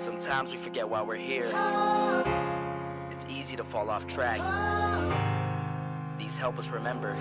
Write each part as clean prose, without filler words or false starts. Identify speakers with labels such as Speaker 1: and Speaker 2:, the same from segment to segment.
Speaker 1: Sometimes we forget why we're here. It's easy to fall off track. These help us remember.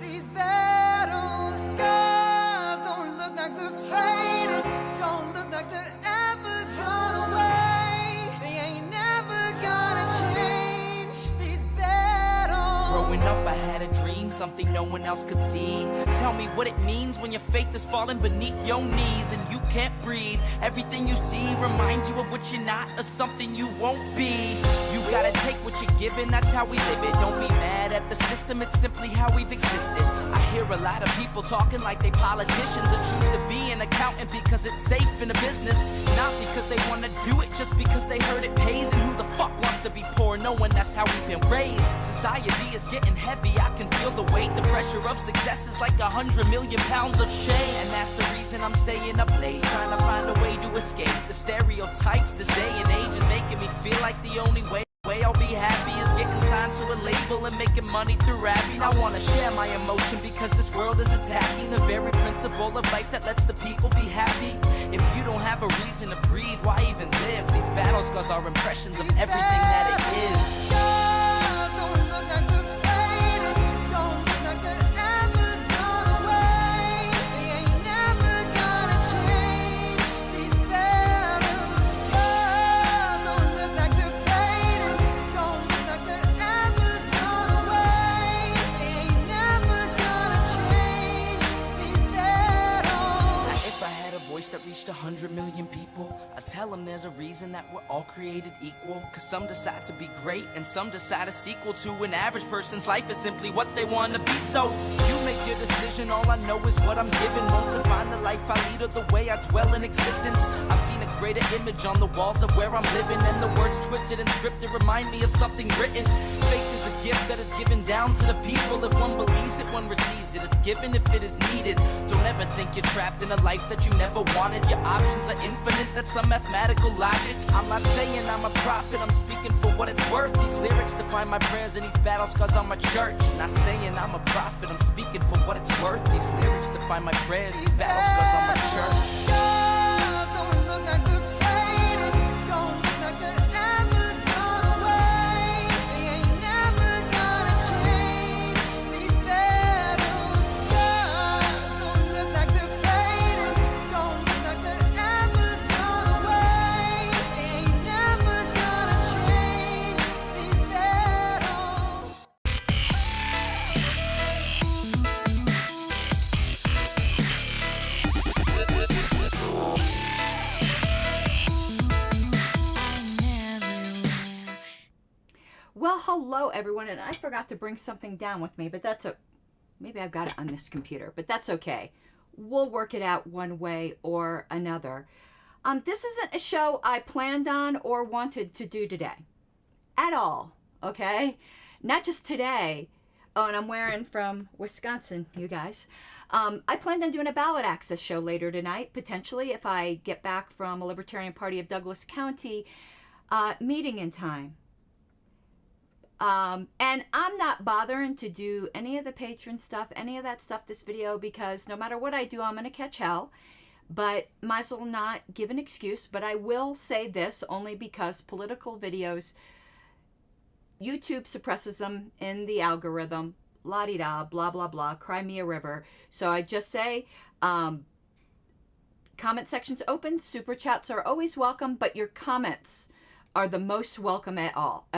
Speaker 2: These battle scars don't look like they're fading, don't look like they're ever gone away. They ain't never gonna change. These battles.
Speaker 3: Growing up, I had a dream, something no one else could see. Tell me what it means when your faith is falling beneath your knees and you can't breathe. Everything you see reminds you of what you're not or something you won't be. You gotta take what you're given, that's how we live it. Don't be mad at the system, it's simply how we've existed. I hear a lot of people talking like they politicians or choose to be an accountant because it's safe in a business. Not because they wanna do it, just because they heard it pays. And who the fuck wants to be poor knowing that's how we've been raised? Society is getting heavy, I can feel the weight. The pressure of success is like 100 million pounds of shame. And that's the reason I'm staying up late, trying to find a way to escape the stereotypes this day and age is making me feel like the only way I'll be happy is getting signed to a label and making money through rapping. I wanna share my emotion because this world is attacking the very principle of life that lets the people be happy. If you don't have a reason to breathe, why even live? These battle scars are impressions of everything that it is.
Speaker 2: Don't look like they're fading, don't look like they're ever gone away. They ain't never gonna change. These battle scars don't look like they're fading, don't look like they're ever gone away. They ain't never gonna change. These battles.
Speaker 3: Now, if I had a voice that reached 100 million people, I'd tell them there's a reason that we're all created equal. Cause some decide to be great and some decide a sequel to an average person's life is simply what they want to be. So you make your decision, all I know is what I'm given. Won't define the life I lead or the way I dwell in existence. I've seen a greater image on the walls of where I'm living, and the words twisted and scripted remind me of something written. Faith is a gift that is given down to the people. If one believes it, one receives it. It's given if it is needed. Don't ever think you're trapped in a life that you never wanted. Your options are infinite, that's some mathematical logic. I'm not saying I'm a prophet, I'm speaking for what it's worth. These lyrics define my prayers and these battle scars on my church. Not saying I'm a prophet, I'm speaking for what it's worth. These lyrics define my prayers, these battle scars on my church.
Speaker 2: Scars don't look like they're fading, don't look like they're ever gone away. They ain't never gonna change. These battle scars don't look like they're fading, don't look like they're ever gone away. They ain't never gonna change. These battles.
Speaker 4: Well, hello everyone, and I forgot to bring something down with me, but that's maybe I've got it on this computer, but that's okay. We'll work it out one way or another. This isn't a show I planned on or wanted to do today at all, okay? Not just today. Oh, and I'm wearing from Wisconsin, you guys. I planned on doing a ballot access show later tonight, potentially, if I get back from a Libertarian Party of Douglas County meeting in time. And I'm not bothering to do any of the patron stuff, any of that stuff this video, because no matter what I do, I'm going to catch hell. But might as well not give an excuse. But I will say this only because political videos, YouTube suppresses them in the algorithm. La-di-da, blah, blah, blah, cry me a river. So I just say, comment section's open. Super chats are always welcome. But your comments are the most welcome at all.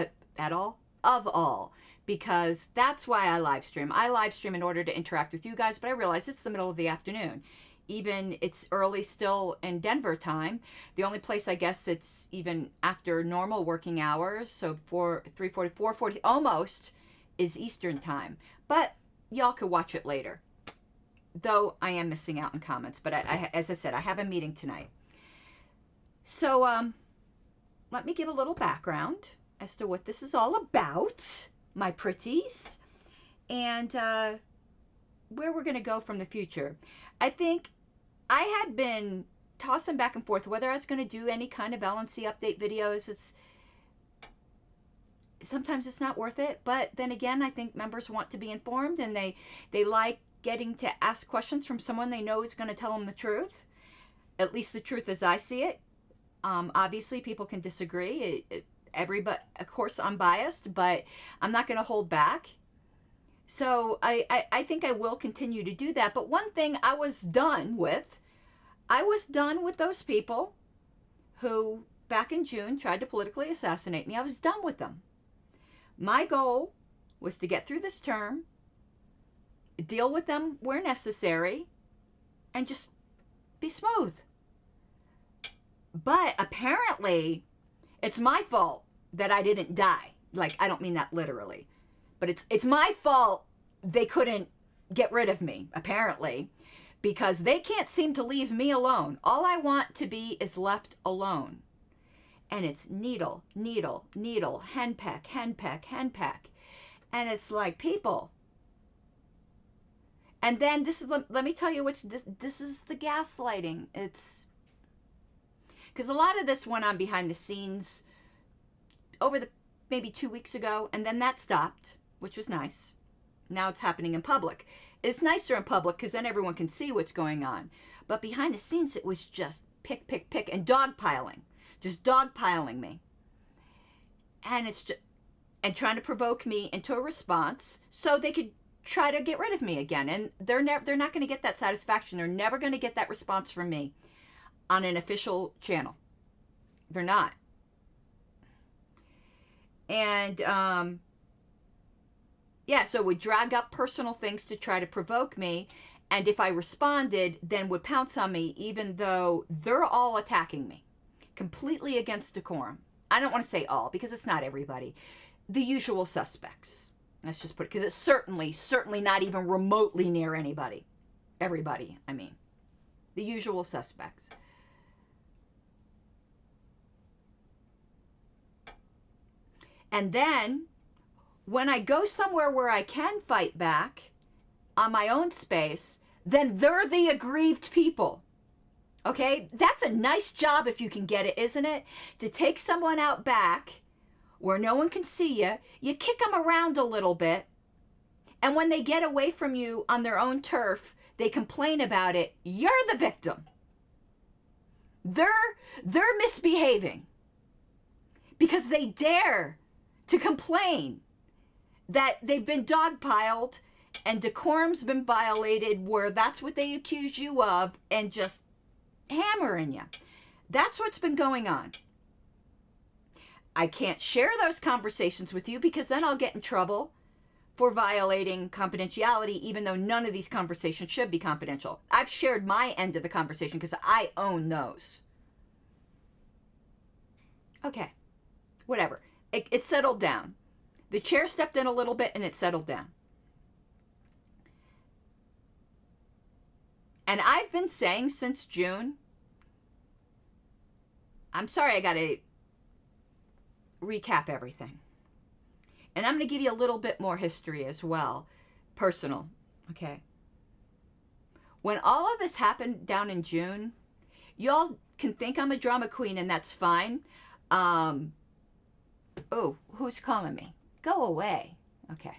Speaker 4: Of all, because that's why I live stream. I live stream in order to interact with you guys, but I realize it's the middle of the afternoon. Even it's early still in Denver time. The only place I guess it's even after normal working hours, so 3:40, 4:40 almost, is Eastern time. But y'all could watch it later. Though I am missing out on comments, but as I said, I have a meeting tonight. So let me give a little background as to what this is all about, my pretties, and where we're going to go from the future. I think I had been tossing back and forth whether I was going to do any kind of LNC update videos. Sometimes it's not worth it, but then again, I think members want to be informed, and they like getting to ask questions from someone they know is going to tell them the truth, at least the truth as I see it. Obviously, people can disagree. Everybody, of course, I'm biased, but I'm not going to hold back. So I think I will continue to do that. But one thing I was done with those people who back in June tried to politically assassinate me. I was done with them. My goal was to get through this term, deal with them where necessary, and just be smooth. But apparently, it's my fault that I didn't die. Like, I don't mean that literally. But it's my fault they couldn't get rid of me, apparently, because they can't seem to leave me alone. All I want to be is left alone. And it's needle, needle, needle, henpeck, henpeck, henpeck. And it's like, people. And then this is, let me tell you what's, this is the gaslighting. It's, because a lot of this went on behind the scenes over the, maybe 2 weeks ago, and then that stopped, which was nice. Now it's happening in public. It's nicer in public because then everyone can see what's going on. But behind the scenes, it was just pick, pick, pick, and dogpiling. Just dogpiling me. And it's just, and trying to provoke me into a response so they could try to get rid of me again. And they're not going to get that satisfaction. They're never going to get that response from me on an official channel. They're not. And, yeah, so would drag up personal things to try to provoke me. And if I responded, then would pounce on me, even though they're all attacking me. Completely against decorum. I don't want to say all, because it's not everybody. The usual suspects. Let's just put it, because it's certainly not even remotely near anybody. Everybody, I mean. The usual suspects. And then, when I go somewhere where I can fight back on my own space, then they're the aggrieved people. Okay? That's a nice job if you can get it, isn't it? To take someone out back where no one can see you, you kick them around a little bit, and when they get away from you on their own turf, they complain about it. You're the victim. They're misbehaving because they dare to complain that they've been dogpiled and decorum's been violated, where that's what they accuse you of, and just hammering you. That's what's been going on. I can't share those conversations with you because then I'll get in trouble for violating confidentiality, even though none of these conversations should be confidential. I've shared my end of the conversation because I own those. Okay, whatever. It settled down. The chair stepped in a little bit and it settled down. And I've been saying since June, I'm sorry, I got to recap everything. And I'm going to give you a little bit more history as well. Personal, okay? When all of this happened down in June, y'all can think I'm a drama queen and that's fine. Oh, who's calling me? Go away. Okay.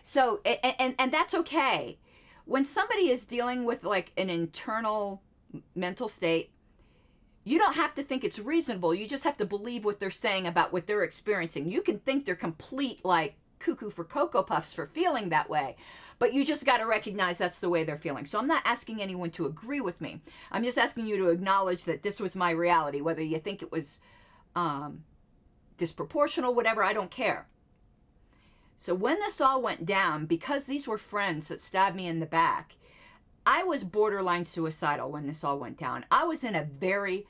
Speaker 4: So, and that's okay. When somebody is dealing with like an internal mental state, you don't have to think it's reasonable. You just have to believe what they're saying about what they're experiencing. You can think they're complete like cuckoo for Cocoa Puffs for feeling that way, but you just got to recognize that's the way they're feeling. So I'm not asking anyone to agree with me. I'm just asking you to acknowledge that this was my reality. Whether you think it was disproportional, whatever, I don't care. So when this all went down, because these were friends that stabbed me in the back, I was borderline suicidal when this all went down. I was in a very,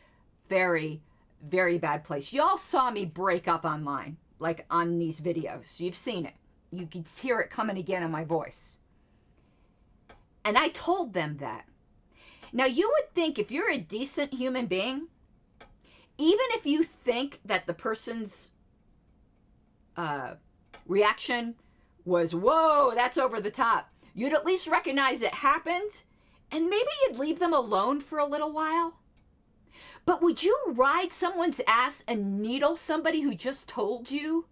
Speaker 4: very, very bad place. Y'all saw me break up online, like on these videos. You've seen it. You could hear it coming again in my voice. And I told them that. Now, you would think if you're a decent human being, even if you think that the person's reaction was, whoa, that's over the top, you'd at least recognize it happened, and maybe you'd leave them alone for a little while. But would you ride someone's ass and needle somebody who just told you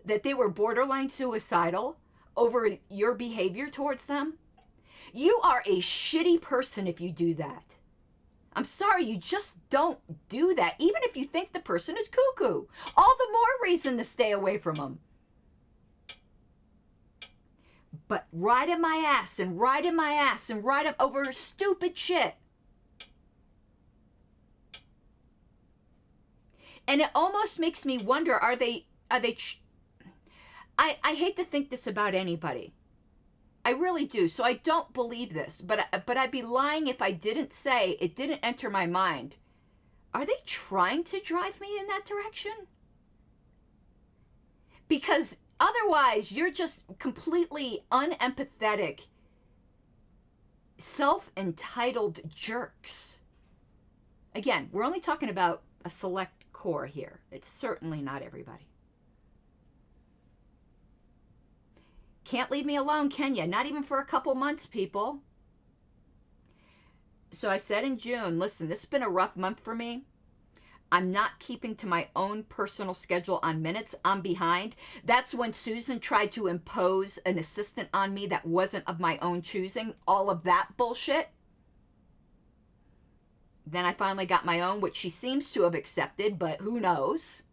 Speaker 4: that they were borderline suicidal over your behavior towards them? You are a shitty person if you do that. I'm sorry, you just don't do that. Even if you think the person is cuckoo. All the more reason to stay away from them. But riding my ass and riding my ass and riding over stupid shit. And it almost makes me wonder, I hate to think this about anybody. I really do. So I don't believe this, but I'd be lying if I didn't say it didn't enter my mind. Are they trying to drive me in that direction? Because otherwise, you're just completely unempathetic, self-entitled jerks. Again, we're only talking about a select core here. It's certainly not everybody. Can't leave me alone, can you? Not even for a couple months, people. So I said in June, listen, this has been a rough month for me. I'm not keeping to my own personal schedule on minutes. I'm behind. That's when Susan tried to impose an assistant on me that wasn't of my own choosing. All of that bullshit. Then I finally got my own, which she seems to have accepted, but who knows?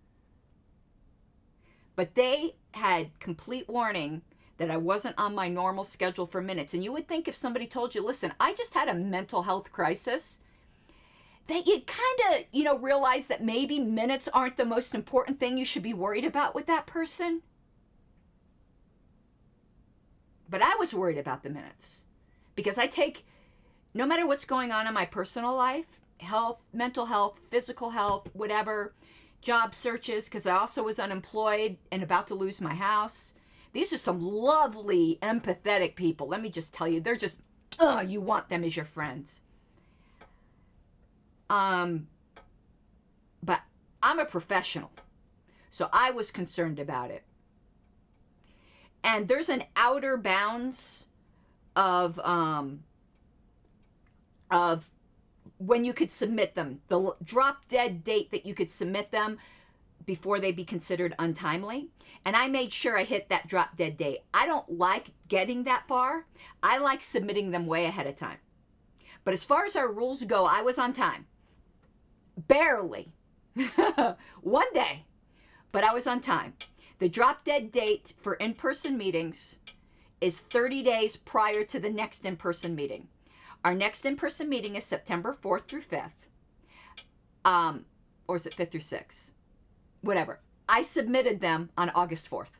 Speaker 4: But they had complete warning that I wasn't on my normal schedule for minutes. And you would think if somebody told you, listen, I just had a mental health crisis, that you kind of, realize that maybe minutes aren't the most important thing you should be worried about with that person. But I was worried about the minutes because I take, no matter what's going on in my personal life, health, mental health, physical health, whatever, job searches, because I also was unemployed and about to lose my house. These are some lovely, empathetic people. Let me just tell you, they're just, you want them as your friends. But I'm a professional, so I was concerned about it. And there's an outer bounds of when you could submit them, the drop dead date that you could submit them before they be considered untimely. And I made sure I hit that drop dead date. I don't like getting that far. I like submitting them way ahead of time. But as far as our rules go, I was on time. Barely. One day. But I was on time. The drop dead date for in-person meetings is 30 days prior to the next in-person meeting. Our next in-person meeting is September 4th through 5th. Or is it 5th through 6th? Whatever. I submitted them on August 4th.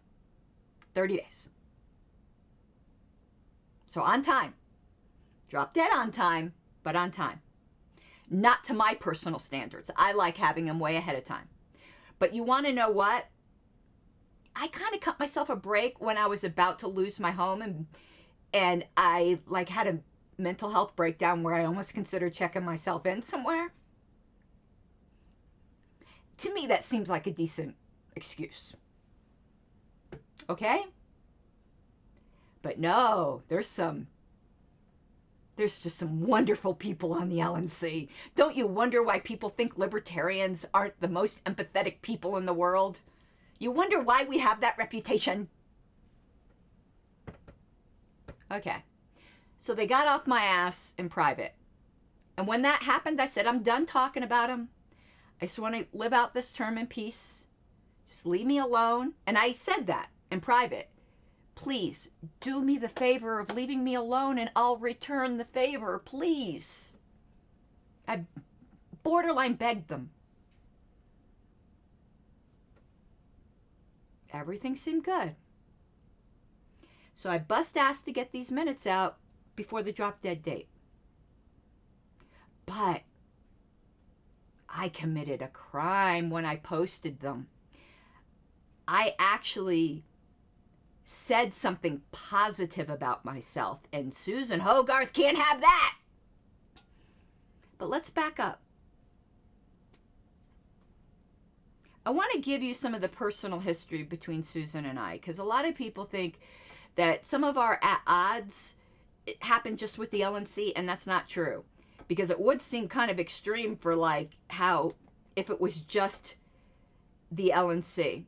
Speaker 4: 30 days. So on time. Drop dead on time, but on time. Not to my personal standards. I like having them way ahead of time. But you want to know what? I kind of cut myself a break when I was about to lose my home and I had a mental health breakdown where I almost considered checking myself in somewhere. To me, that seems like a decent excuse. Okay? But no, there's just some wonderful people on the LNC. Don't you wonder why people think libertarians aren't the most empathetic people in the world? You wonder why we have that reputation? Okay. So they got off my ass in private. And when that happened, I said, I'm done talking about them. I just want to live out this term in peace. Just leave me alone. And I said that in private. Please do me the favor of leaving me alone and I'll return the favor, please. I borderline begged them. Everything seemed good. So I bust ass to get these minutes out before the drop dead date. But I committed a crime when I posted them. I actually said something positive about myself, and Susan Hogarth can't have that. But let's back up. I want to give you some of the personal history between Susan and I, because a lot of people think that some of our odds happen just with the LNC, and that's not true. Because it would seem kind of extreme for how if it was just the LNC.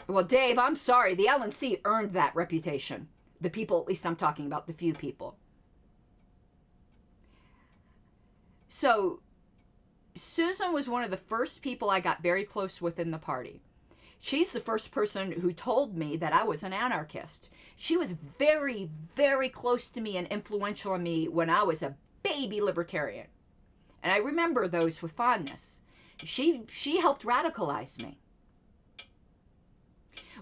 Speaker 4: Well, Dave, I'm sorry. The LNC earned that reputation. The people, at least I'm talking about, the few people. So Susan was one of the first people I got very close with in the party. She's the first person who told me that I was an anarchist. She was very, very close to me and influential on me when I was a baby libertarian. And I remember those with fondness. She helped radicalize me.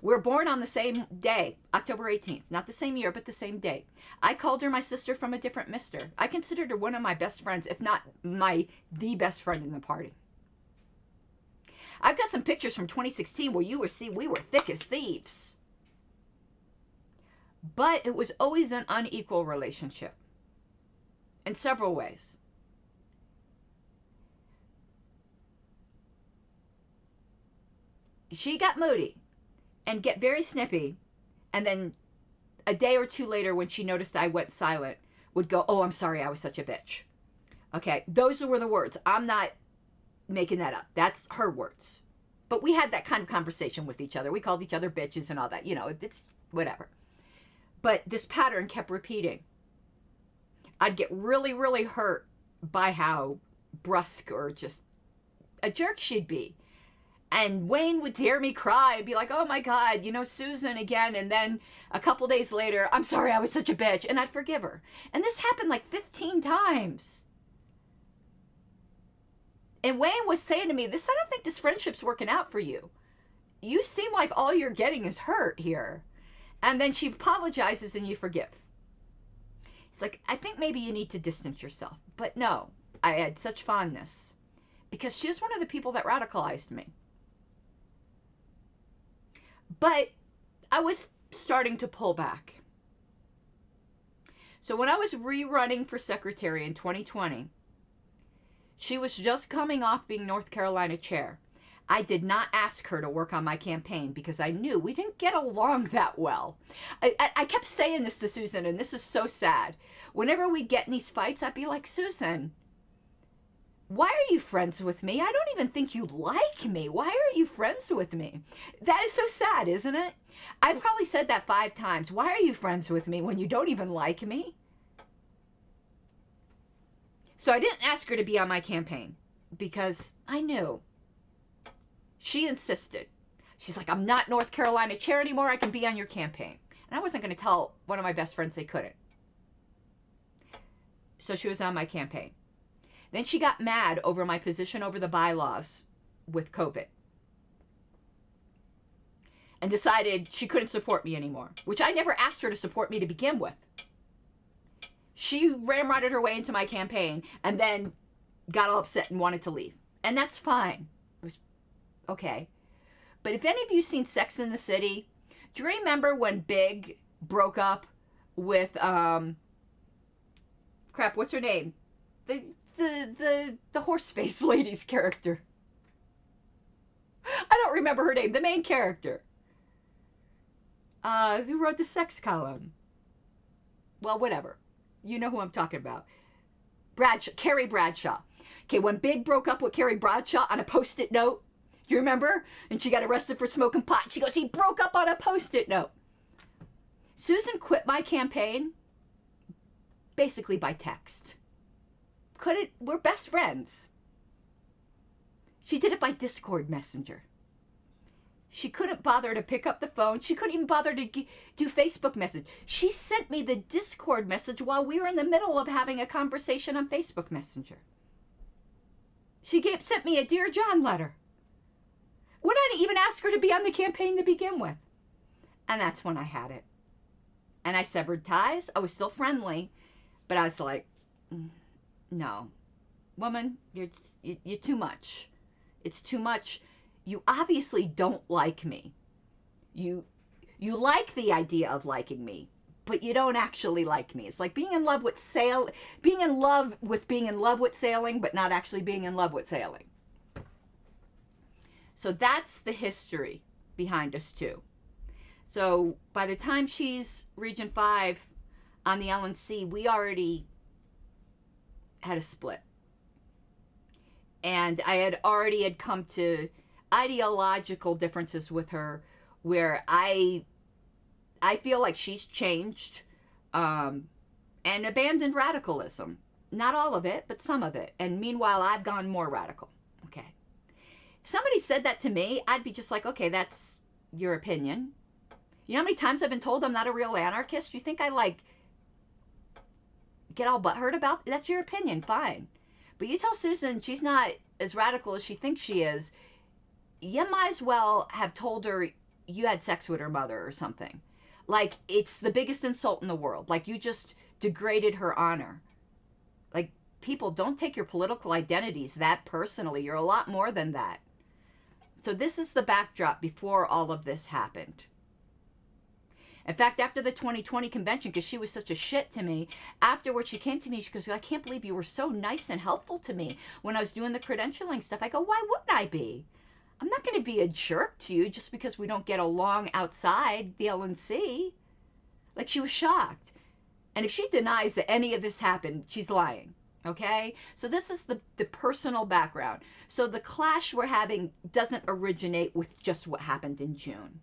Speaker 4: We were born on the same day, October 18th. Not the same year, but the same day. I called her my sister from a different mister. I considered her one of my best friends, if not the best friend in the party. I've got some pictures from 2016 where you will see we were thick as thieves. But it was always an unequal relationship. In several ways. She got moody and get very snippy, and then a day or two later when she noticed I went silent, would go, "Oh, I'm sorry, I was such a bitch." Okay, those were the words. I'm not making that up. That's her words. But we had that kind of conversation with each other. We called each other bitches and all that. You know, it's whatever. But this pattern kept repeating. I'd get really, really hurt by how brusque or just a jerk she'd be. And Wayne would hear me cry and be like, "Oh my God, you know, Susan again." And then a couple days later, "I'm sorry, I was such a bitch." And I'd forgive her. And this happened like 15 times. And Wayne was saying to me, I don't think this friendship's working out for you. You seem like all you're getting is hurt here. And then she apologizes and you forgive. It's like, I think maybe you need to distance yourself. But no, I had such fondness. Because she was one of the people that radicalized me. But I was starting to pull back. So when I was rerunning for secretary in 2020, she was just coming off being North Carolina chair. I did not ask her to work on my campaign because I knew we didn't get along that well. I kept saying this to Susan, and this is so sad. Whenever we'd get in these fights, I'd be like, "Susan, why are you friends with me? I don't even think you like me. Why are you friends with me?" That is so sad, isn't it? I probably said that 5 times. Why are you friends with me when you don't even like me? So I didn't ask her to be on my campaign because I knew. She insisted. She's like, "I'm not North Carolina chair anymore. I can be on your campaign." And I wasn't going to tell one of my best friends they couldn't. So she was on my campaign. Then she got mad over my position over the bylaws with COVID. And decided she couldn't support me anymore, which I never asked her to support me to begin with. She ramrodded her way into my campaign and then got all upset and wanted to leave. And that's fine. It was okay. But if any of you seen Sex in the City, do you remember when Big broke up with, what's her name? The horse-faced lady's character. I don't remember her name. The main character. Who wrote the sex column? Well, whatever. You know who I'm talking about. Carrie Bradshaw. Okay, when Big broke up with Carrie Bradshaw on a Post-it note, do you remember? And she got arrested for smoking pot. She goes, "He broke up on a Post-it note." Susan quit my campaign basically by text. We're best friends. She did it by Discord Messenger. She couldn't bother to pick up the phone. She couldn't even bother to do Facebook message. She sent me the Discord message while we were in the middle of having a conversation on Facebook Messenger. She sent me a Dear John letter. When I didn't even ask her to be on the campaign to begin with. And that's when I had it. And I severed ties. I was still friendly. But I was like, "No. Woman, you're too much. It's too much. You obviously don't like me. You like the idea of liking me, but you don't actually like me." It's like being in love with sailing, but not actually being in love with sailing. So that's the history behind us too. So by the time she's Region 5 on the LNC, we already had a split. And I had already come to ideological differences with her where I feel like she's changed and abandoned radicalism. Not all of it, but some of it. And meanwhile, I've gone more radical. Okay. If somebody said that to me, I'd be just like, okay, that's your opinion. You know how many times I've been told I'm not a real anarchist? You think I like get all butthurt about? That's your opinion, fine. But you tell Susan she's not as radical as she thinks she is, you might as well have told her you had sex with her mother or something. Like, it's the biggest insult in the world. Like, you just degraded her honor. Like, people, don't take your political identities that personally. You're a lot more than that. So this is the backdrop before all of this happened. In fact, after the 2020 convention, because she was such a shit to me, afterwards she came to me, she goes, I can't believe you were so nice and helpful to me when I was doing the credentialing stuff. I go, why wouldn't I be? I'm not going to be a jerk to you just because we don't get along outside the LNC. Like, she was shocked. And if she denies that any of this happened, she's lying. Okay? So this is the personal background. So the clash we're having doesn't originate with just what happened in June.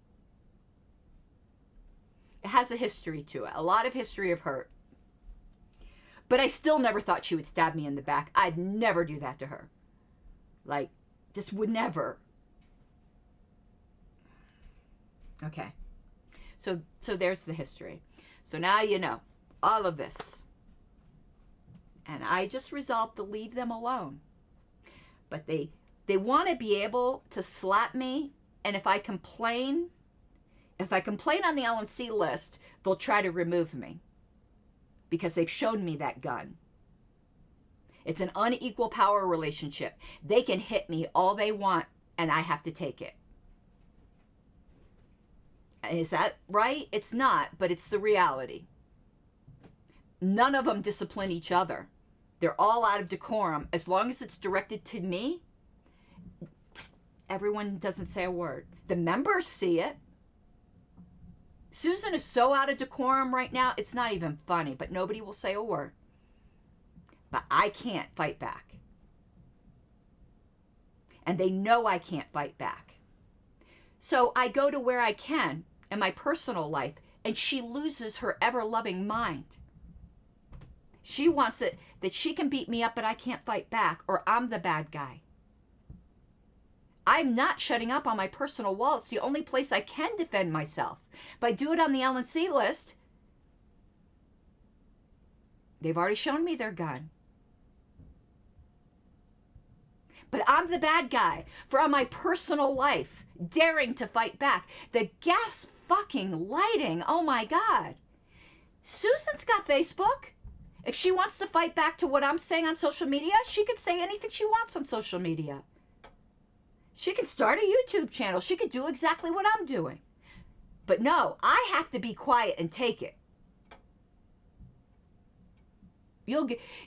Speaker 4: It has a history to it, a lot of history of hurt. But I still never thought she would stab me in the back. I'd never do that to her. Like, just would never. Okay. So there's the history. So now you know all of this. And I just resolved to leave them alone. But they want to be able to slap me, and if I complain on the LNC list, they'll try to remove me because they've shown me that gun. It's an unequal power relationship. They can hit me all they want, and I have to take it. Is that right? It's not, but it's the reality. None of them discipline each other. They're all out of decorum. As long as it's directed to me, everyone doesn't say a word. The members see it. Susan is so out of decorum right now, it's not even funny, but nobody will say a word. But I can't fight back. And they know I can't fight back. So I go to where I can in my personal life, and she loses her ever-loving mind. She wants it that she can beat me up, but I can't fight back, or I'm the bad guy. I'm not shutting up on my personal wall. It's the only place I can defend myself. If I do it on the LNC list, they've already shown me their gun. But I'm the bad guy for on my personal life, daring to fight back. The gas fucking lighting, oh my God. Susan's got Facebook. If she wants to fight back to what I'm saying on social media, she could say anything she wants on social media. She can start a YouTube channel. She could do exactly what I'm doing. But no, I have to be quiet and take it.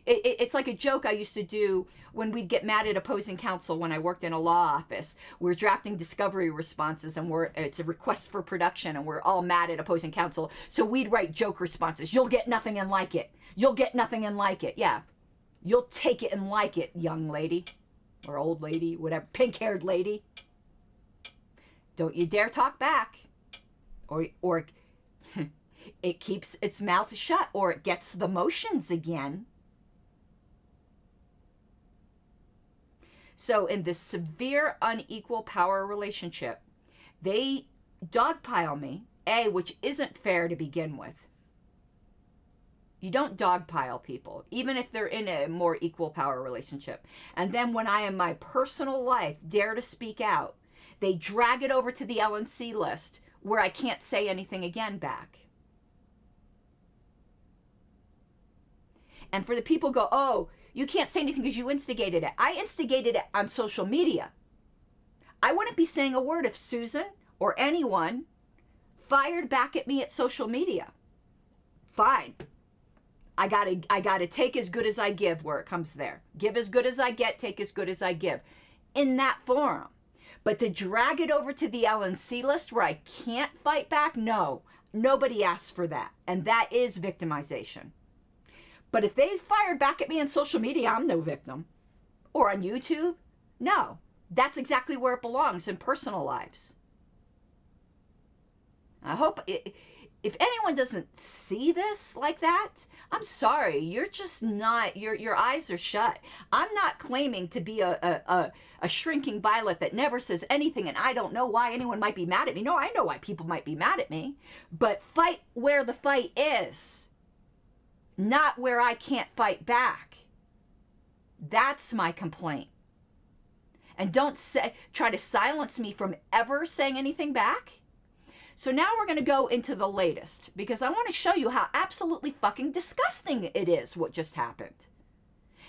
Speaker 4: It's like a joke I used to do when we'd get mad at opposing counsel when I worked in a law office. We're drafting discovery responses, and it's a request for production, and we're all mad at opposing counsel. So we'd write joke responses. You'll get nothing and like it. You'll get nothing and like it. Yeah. You'll take it and like it, young lady. Or old lady, whatever, pink-haired lady. Don't you dare talk back. Or it keeps its mouth shut, or it gets the motions again. So in this severe unequal power relationship, they dogpile me, which isn't fair to begin with. You don't dogpile people, even if they're in a more equal power relationship. And then when I, in my personal life, dare to speak out, they drag it over to the LNC list where I can't say anything again back. And for the people go, oh, you can't say anything because you instigated it. I instigated it on social media. I wouldn't be saying a word if Susan or anyone fired back at me at social media. Fine. I gotta take as good as I give where it comes there. Give as good as I get, take as good as I give. In that forum. But to drag it over to the LNC list where I can't fight back, no. Nobody asked for that. And that is victimization. But if they fired back at me on social media, I'm no victim. Or on YouTube, no. That's exactly where it belongs, in personal lives. I hope if anyone doesn't see this like that, I'm sorry. You're just not, your eyes are shut. I'm not claiming to be a shrinking violet that never says anything, and I don't know why anyone might be mad at me. No, I know why people might be mad at me. But fight where the fight is, not where I can't fight back. That's my complaint. And don't try to silence me from ever saying anything back. So now we're going to go into the latest, because I want to show you how absolutely fucking disgusting it is what just happened.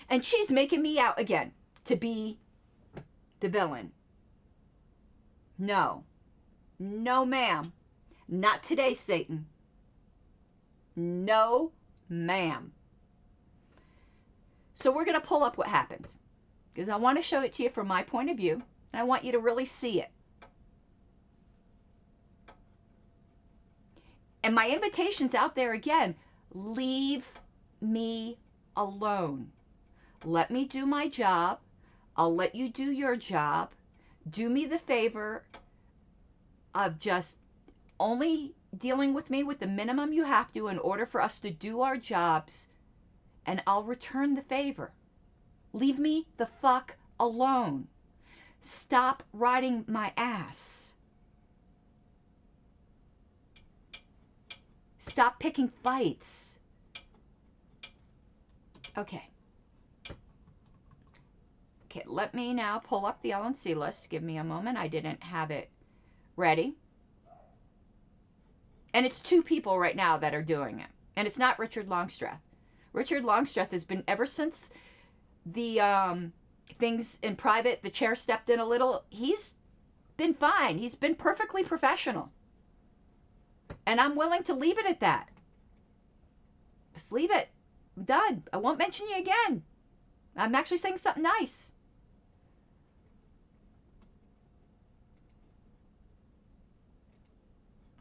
Speaker 4: And she's making me out again to be the villain. No. No, ma'am. Not today, Satan. No, ma'am. So we're going to pull up what happened, because I want to show it to you from my point of view, and I want you to really see it. And my invitation's out there again. Leave me alone. Let me do my job. I'll let you do your job. Do me the favor of just only dealing with me with the minimum you have to in order for us to do our jobs, and I'll return the favor. Leave me the fuck alone. Stop riding my ass. Stop picking fights. Okay. Okay, let me now pull up the LNC list. Give me a moment. I didn't have it ready. And it's 2 people right now that are doing it. And it's not Richard Longstreth. Richard Longstreth has been, ever since the things in private, the chair stepped in a little, he's been fine. He's been perfectly professional. And I'm willing to leave it at that. Just leave it. I'm done. I won't mention you again. I'm actually saying something nice.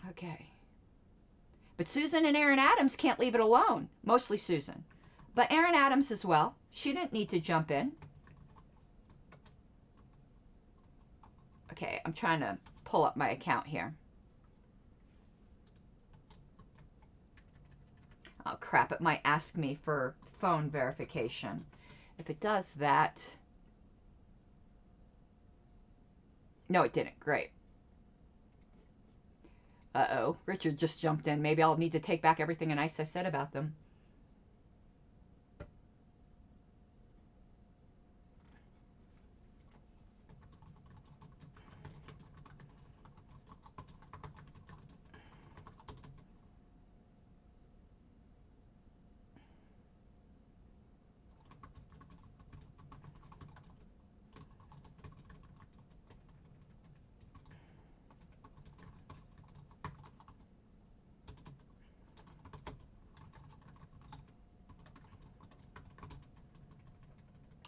Speaker 4: Okay. But Susan and Aaron Adams can't leave it alone. Mostly Susan. But Aaron Adams as well. She didn't need to jump in. Okay, I'm trying to pull up my account here. Oh, crap. It might ask me for phone verification. If it does that... No, it didn't. Great. Uh-oh. Richard just jumped in. Maybe I'll need to take back everything nice I said about them.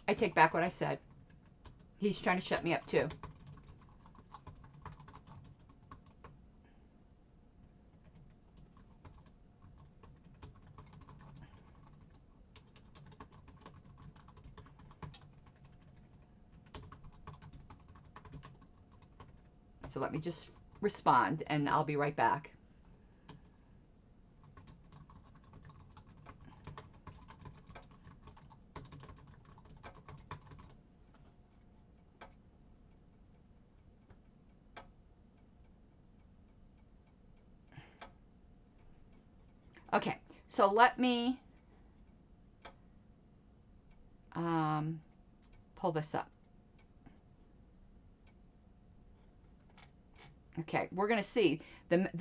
Speaker 4: I take back what I said. He's trying to shut me up too. So let me just respond and I'll be right back. Okay, so let me pull this up. Okay, we're going to see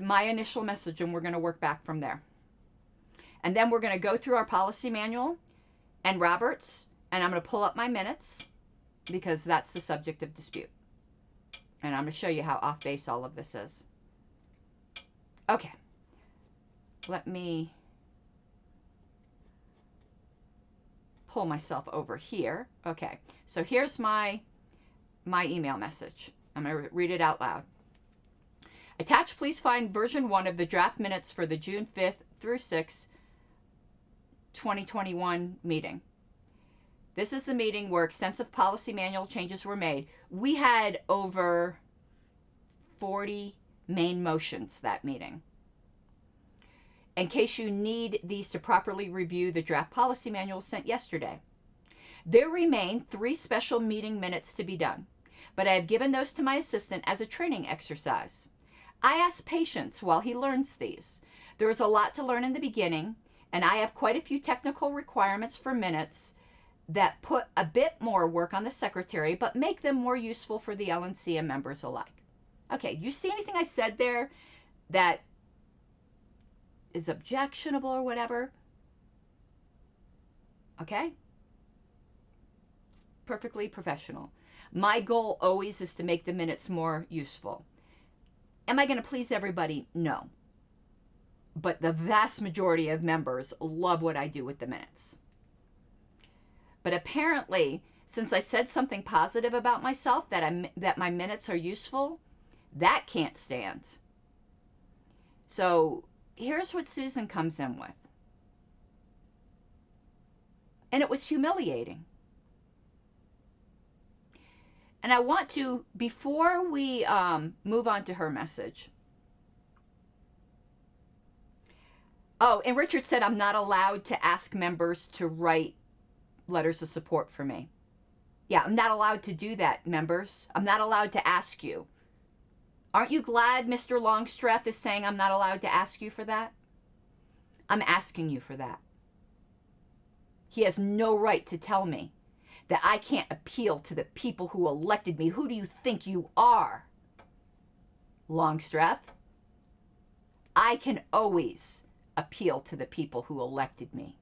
Speaker 4: my initial message, and we're going to work back from there. And then we're going to go through our policy manual and Roberts, and I'm going to pull up my minutes because that's the subject of dispute. And I'm going to show you how off base all of this is. Okay. Let me pull myself over here. Okay, so here's my email message. I'm going to read it out loud. Attached, please find version 1 of the draft minutes for the June 5th through 6th, 2021 meeting. This is the meeting where extensive policy manual changes were made. We had over 40 main motions that meeting. in case you need these to properly review the draft policy manual sent yesterday. There remain 3 special meeting minutes to be done, but I have given those to my assistant as a training exercise. I ask patience while he learns these. There is a lot to learn in the beginning, and I have quite a few technical requirements for minutes that put a bit more work on the secretary, but make them more useful for the LNC and members alike. Okay, you see anything I said there that is objectionable or whatever? Okay? Perfectly professional. My goal always is to make the minutes more useful. Am I going to please everybody? No. But the vast majority of members love what I do with the minutes. But apparently, since I said something positive about myself, that my minutes are useful, that can't stand. So here's what Susan comes in with. And it was humiliating. And I want to, before we move on to her message. Oh, and Richard said I'm not allowed to ask members to write letters of support for me. Yeah, I'm not allowed to do that, members. I'm not allowed to ask you. Aren't you glad Mr. Longstreth is saying I'm not allowed to ask you for that? I'm asking you for that. He has no right to tell me that I can't appeal to the people who elected me. Who do you think you are, Longstreth? I can always appeal to the people who elected me.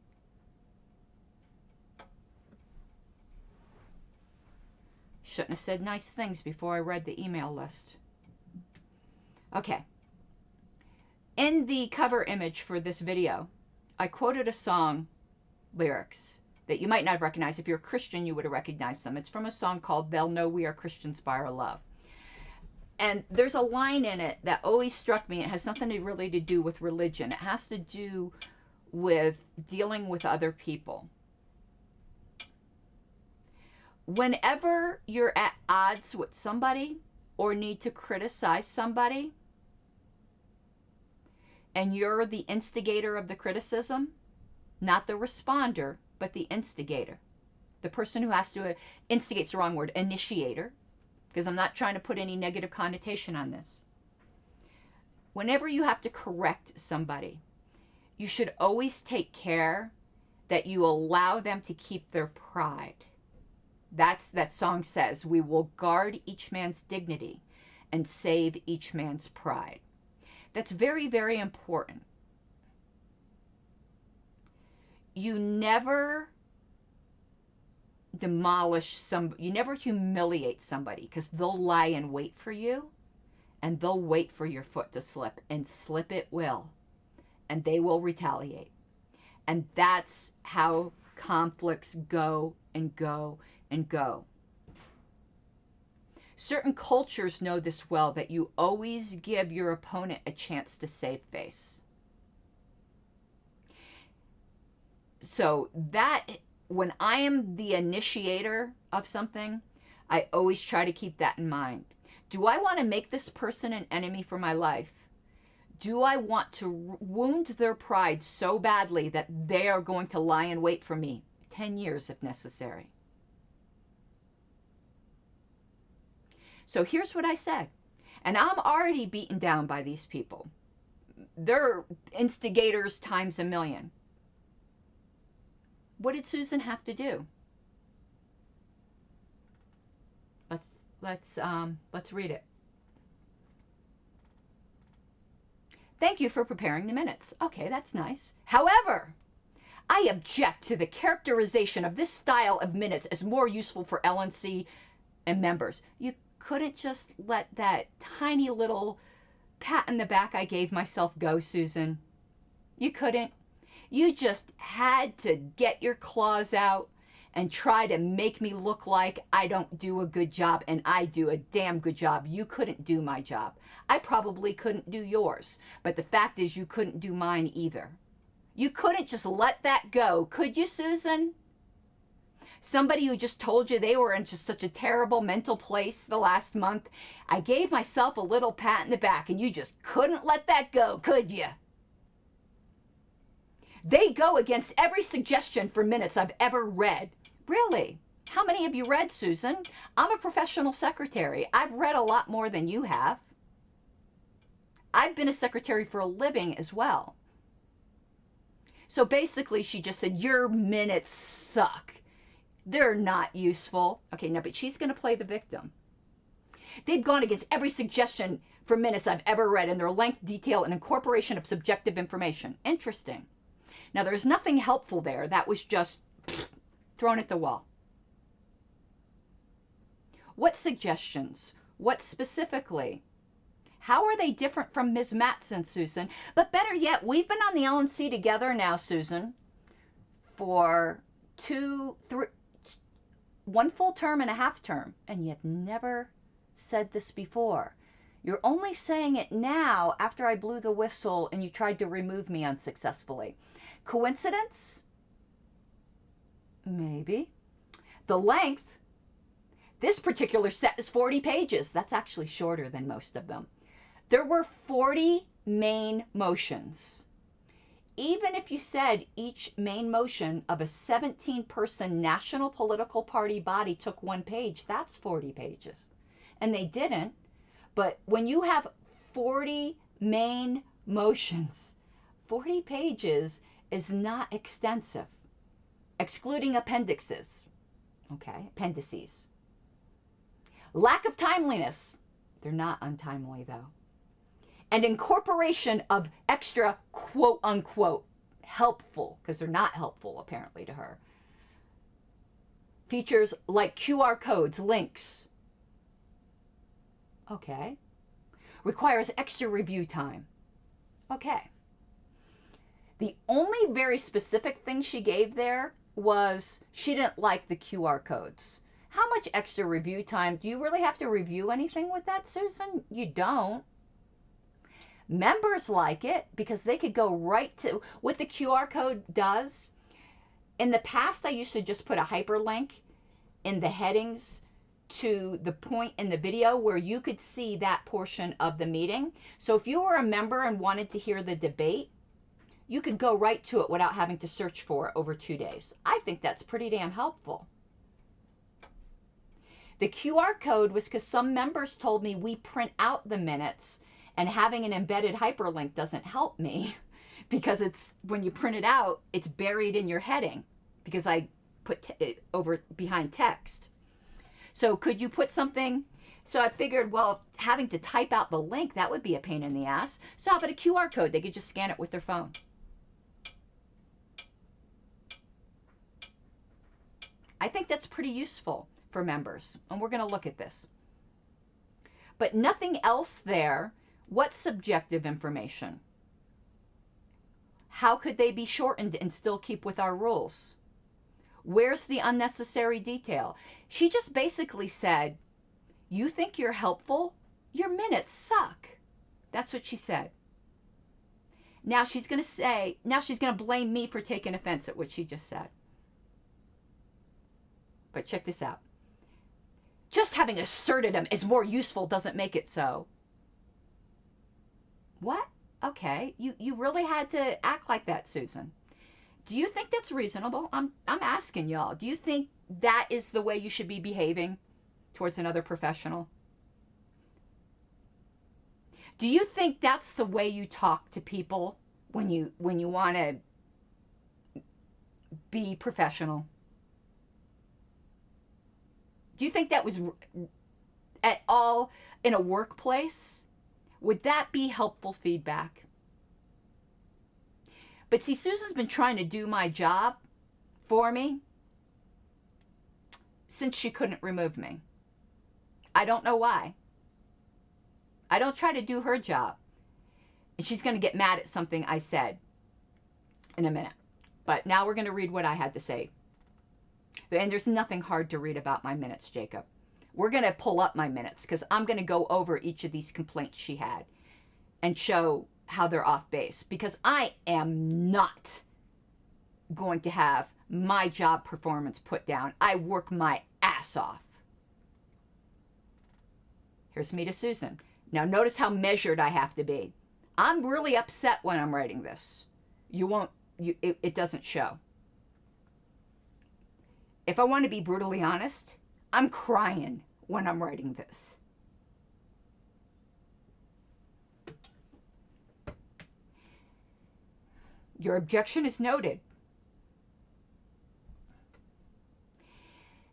Speaker 4: Shouldn't have said nice things before I read the email list. Okay. In the cover image for this video, I quoted a song lyrics that you might not have recognized. If you're a Christian, you would have recognized them. It's from a song called They'll Know We Are Christians by Our Love. And there's a line in it that always struck me. It has nothing to really to do with religion. It has to do with dealing with other people. Whenever you're at odds with somebody or need to criticize somebody, and you're the instigator of the criticism, not the responder, but the instigator, the person who has to instigate's the wrong word, initiator, because I'm not trying to put any negative connotation on this. Whenever you have to correct somebody, you should always take care that you allow them to keep their pride. That song says, we will guard each man's dignity and save each man's pride. That's very, very important. You never demolish somebody, you never humiliate somebody, because they'll lie in wait for you, and they'll wait for your foot to slip, and slip it will, and they will retaliate. And that's how conflicts go and go and go. Certain cultures know this well, that you always give your opponent a chance to save face. So that, when I am the initiator of something, I always try to keep that in mind. Do I want to make this person an enemy for my life? Do I want to wound their pride so badly that they are going to lie in wait for me 10 years if necessary? So here's what I said. And I'm already beaten down by these people. They're instigators times a million. What did Susan have to do? Let's read it. Thank you for preparing the minutes. Okay, that's nice. However, I object to the characterization of this style of minutes as more useful for LNC and members. You couldn't just let that tiny little pat in the back I gave myself go, Susan. You couldn't. You just had to get your claws out and try to make me look like I don't do a good job, and I do a damn good job. You couldn't do my job. I probably couldn't do yours, but the fact is you couldn't do mine either. You couldn't just let that go, could you, Susan? Somebody who just told you they were in just such a terrible mental place the last month. I gave myself a little pat in the back, and you just couldn't let that go, could you? They go against every suggestion for minutes I've ever read. Really? How many have you read, Susan? I'm a professional secretary. I've read a lot more than you have. I've been a secretary for a living as well. So basically, she just said, your minutes suck. They're not useful. Okay, no, but she's going to play the victim. They've gone against every suggestion for minutes I've ever read in their length, detail, and incorporation of subjective information. Interesting. Now, there's nothing helpful there. That was just thrown at the wall. What suggestions? What specifically? How are they different from Ms. Matson, Susan? But better yet, we've been on the LNC together now, Susan, for 1 full term and a half term, and you've never said this before. You're only saying it now after I blew the whistle and you tried to remove me unsuccessfully. Coincidence? Maybe. The length? This particular set is 40 pages. That's actually shorter than most of them. There were 40 main motions. Even if you said each main motion of a 17-person national political party body took 1 page, that's 40 pages. And they didn't. But when you have 40 main motions, 40 pages is not extensive, excluding appendices. Okay, appendices. Lack of timeliness. They're not untimely, though. And incorporation of extra quote unquote helpful, because they're not helpful apparently to her. Features like QR codes, links. Okay. Requires extra review time. Okay. The only very specific thing she gave there was she didn't like the QR codes. How much extra review time? Do you really have to review anything with that, Susan? You don't. Members like it because they could go right to what the QR code does. In the past, I used to just put a hyperlink in the headings to the point in the video where you could see that portion of the meeting. So if you were a member and wanted to hear the debate, you could go right to it without having to search for it over 2 days. I think that's pretty damn helpful. The QR code was because some members told me we print out the minutes and having an embedded hyperlink doesn't help me because it's when you print it out, it's buried in your heading because I put it over behind text. So could you put something? So I figured, well, having to type out the link, that would be a pain in the ass. So how about a QR code? They could just scan it with their phone. I think that's pretty useful for members, and we're going to look at this. But nothing else there. What's subjective information? How could they be shortened and still keep with our rules? Where's the unnecessary detail? She just basically said, you think you're helpful? Your minutes suck. That's what she said. Now she's going to blame me for taking offense at what she just said. But check this out. Just having asserted them is more useful doesn't make it so. What? Okay, you really had to act like that, Susan. Do you think that's reasonable? I'm asking y'all. Do you think that is the way you should be behaving towards another professional? Do you think that's the way you talk to people when you want to be professional? Do you think that was at all in a workplace? Would that be helpful feedback? But see, Susan's been trying to do my job for me since she couldn't remove me. I don't know why. I don't try to do her job. And she's going to get mad at something I said in a minute. But now we're going to read what I had to say. And there's nothing hard to read about my minutes, Jacob. We're going to pull up my minutes because I'm going to go over each of these complaints she had and show how they're off base, because I am not going to have my job performance put down. I work my ass off. Here's me to Susan. Now notice how measured I have to be. I'm really upset when I'm writing this. You won't it doesn't show. If I want to be brutally honest, I'm crying when I'm writing this. Your objection is noted.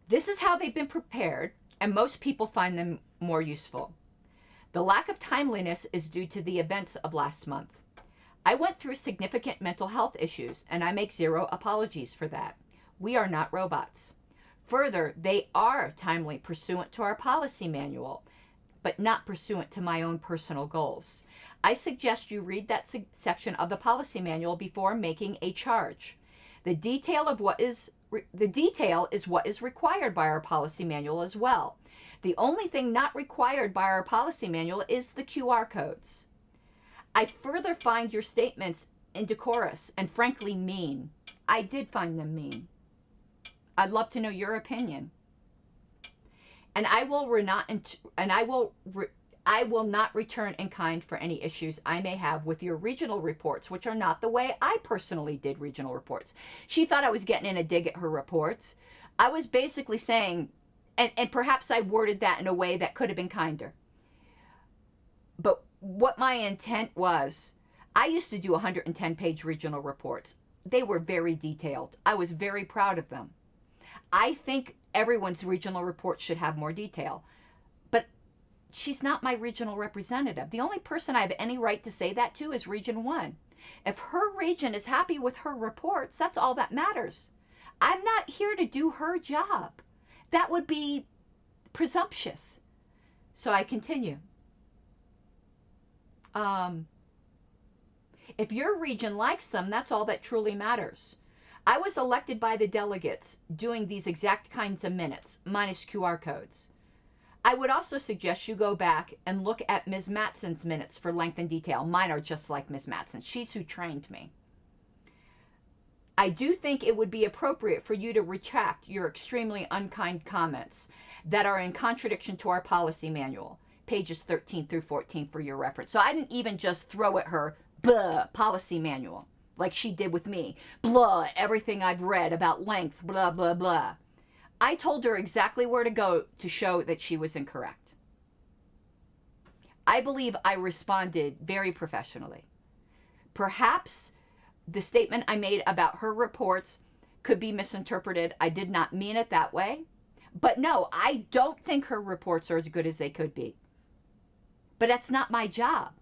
Speaker 4: This is how they've been prepared, and most people find them more useful. The lack of timeliness is due to the events of last month. I went through significant mental health issues, and I make zero apologies for that. We are not robots. Further, they are timely pursuant to our policy manual, but not pursuant to my own personal goals. I suggest you read that section of the policy manual before making a charge. The detail is what is required by our policy manual as well. The only thing not required by our policy manual is the QR codes. I further find your statements indecorous and frankly mean. I did find them mean. I'd love to know your opinion. And I will not return in kind for any issues I may have with your regional reports, which are not the way I personally did regional reports. She thought I was getting in a dig at her reports. I was basically saying, and perhaps I worded that in a way that could have been kinder. But what my intent was, I used to do 110-page regional reports. They were very detailed. I was very proud of them. I think everyone's regional report should have more detail. But she's not my regional representative. The only person I have any right to say that to is Region 1. If her region is happy with her reports, that's all that matters. I'm not here to do her job. That would be presumptuous. So I continue. If your region likes them, that's all that truly matters. I was elected by the delegates doing these exact kinds of minutes, minus QR codes. I would also suggest you go back and look at Ms. Matson's minutes for length and detail. Mine are just like Ms. Matson. She's who trained me. I do think it would be appropriate for you to retract your extremely unkind comments that are in contradiction to our policy manual, pages 13 through 14 for your reference. So I didn't even just throw at her, blah, policy manual, like she did with me. Blah, everything I've read about length, blah, blah, blah. I told her exactly where to go to show that she was incorrect. I believe I responded very professionally. Perhaps the statement I made about her reports could be misinterpreted. I did not mean it that way. But no, I don't think her reports are as good as they could be. But that's not my job.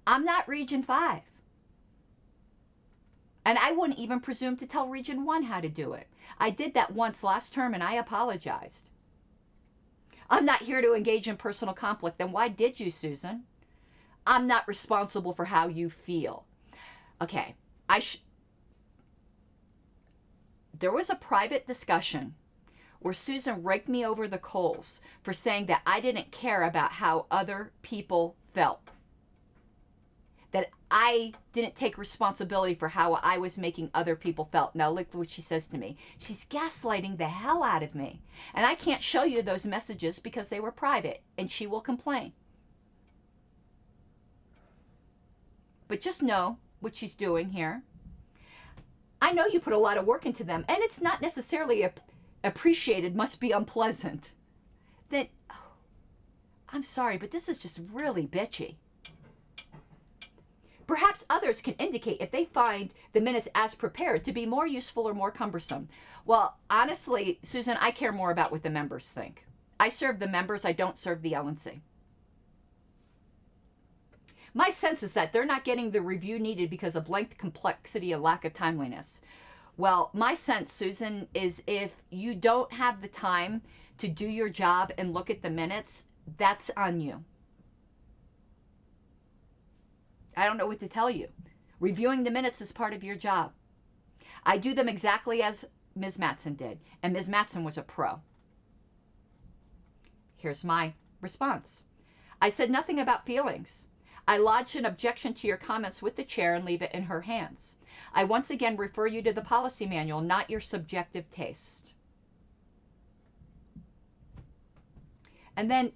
Speaker 4: I'm not Region 5. And I wouldn't even presume to tell Region 1 how to do it. I did that once last term and I apologized. I'm not here to engage in personal conflict. Then why did you, Susan? I'm not responsible for how you feel. Okay, there was a private discussion where Susan raked me over the coals for saying that I didn't care about how other people felt. That I didn't take responsibility for how I was making other people felt. Now look what she says to me. She's gaslighting the hell out of me. And I can't show you those messages because they were private, and she will complain. But just know what she's doing here. I know you put a lot of work into them, and it's not necessarily appreciated, must be unpleasant. That, oh, I'm sorry, but this is just really bitchy. Perhaps others can indicate if they find the minutes as prepared to be more useful or more cumbersome. Well, honestly, Susan, I care more about what the members think. I serve the members, I don't serve the LNC. My sense is that they're not getting the review needed because of length, complexity, and lack of timeliness. Well, my sense, Susan, is if you don't have the time to do your job and look at the minutes, that's on you. I don't know what to tell you. Reviewing the minutes is part of your job. I do them exactly as Ms. Matson did, and Ms. Matson was a pro. Here's my response. I said nothing about feelings. I lodged an objection to your comments with the chair and leave it in her hands. I once again refer you to the policy manual, not your subjective taste. And then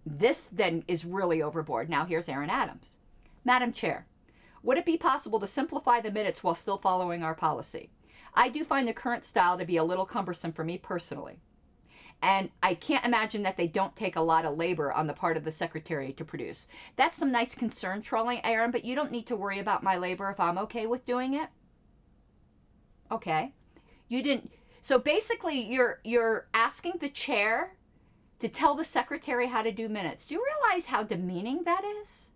Speaker 4: this then is really overboard. Now here's Aaron Adams. Madam Chair, Would it be possible to simplify the minutes while still following our policy? I do find the current style to be a little cumbersome for me personally. And I can't imagine that they don't take a lot of labor on the part of the secretary to produce. That's some nice concern trolling, Aaron, but you don't need to worry about my labor if I'm okay with doing it. Okay. You didn't. So basically, you're asking the chair to tell the secretary how to do minutes. Do you realize how demeaning that is?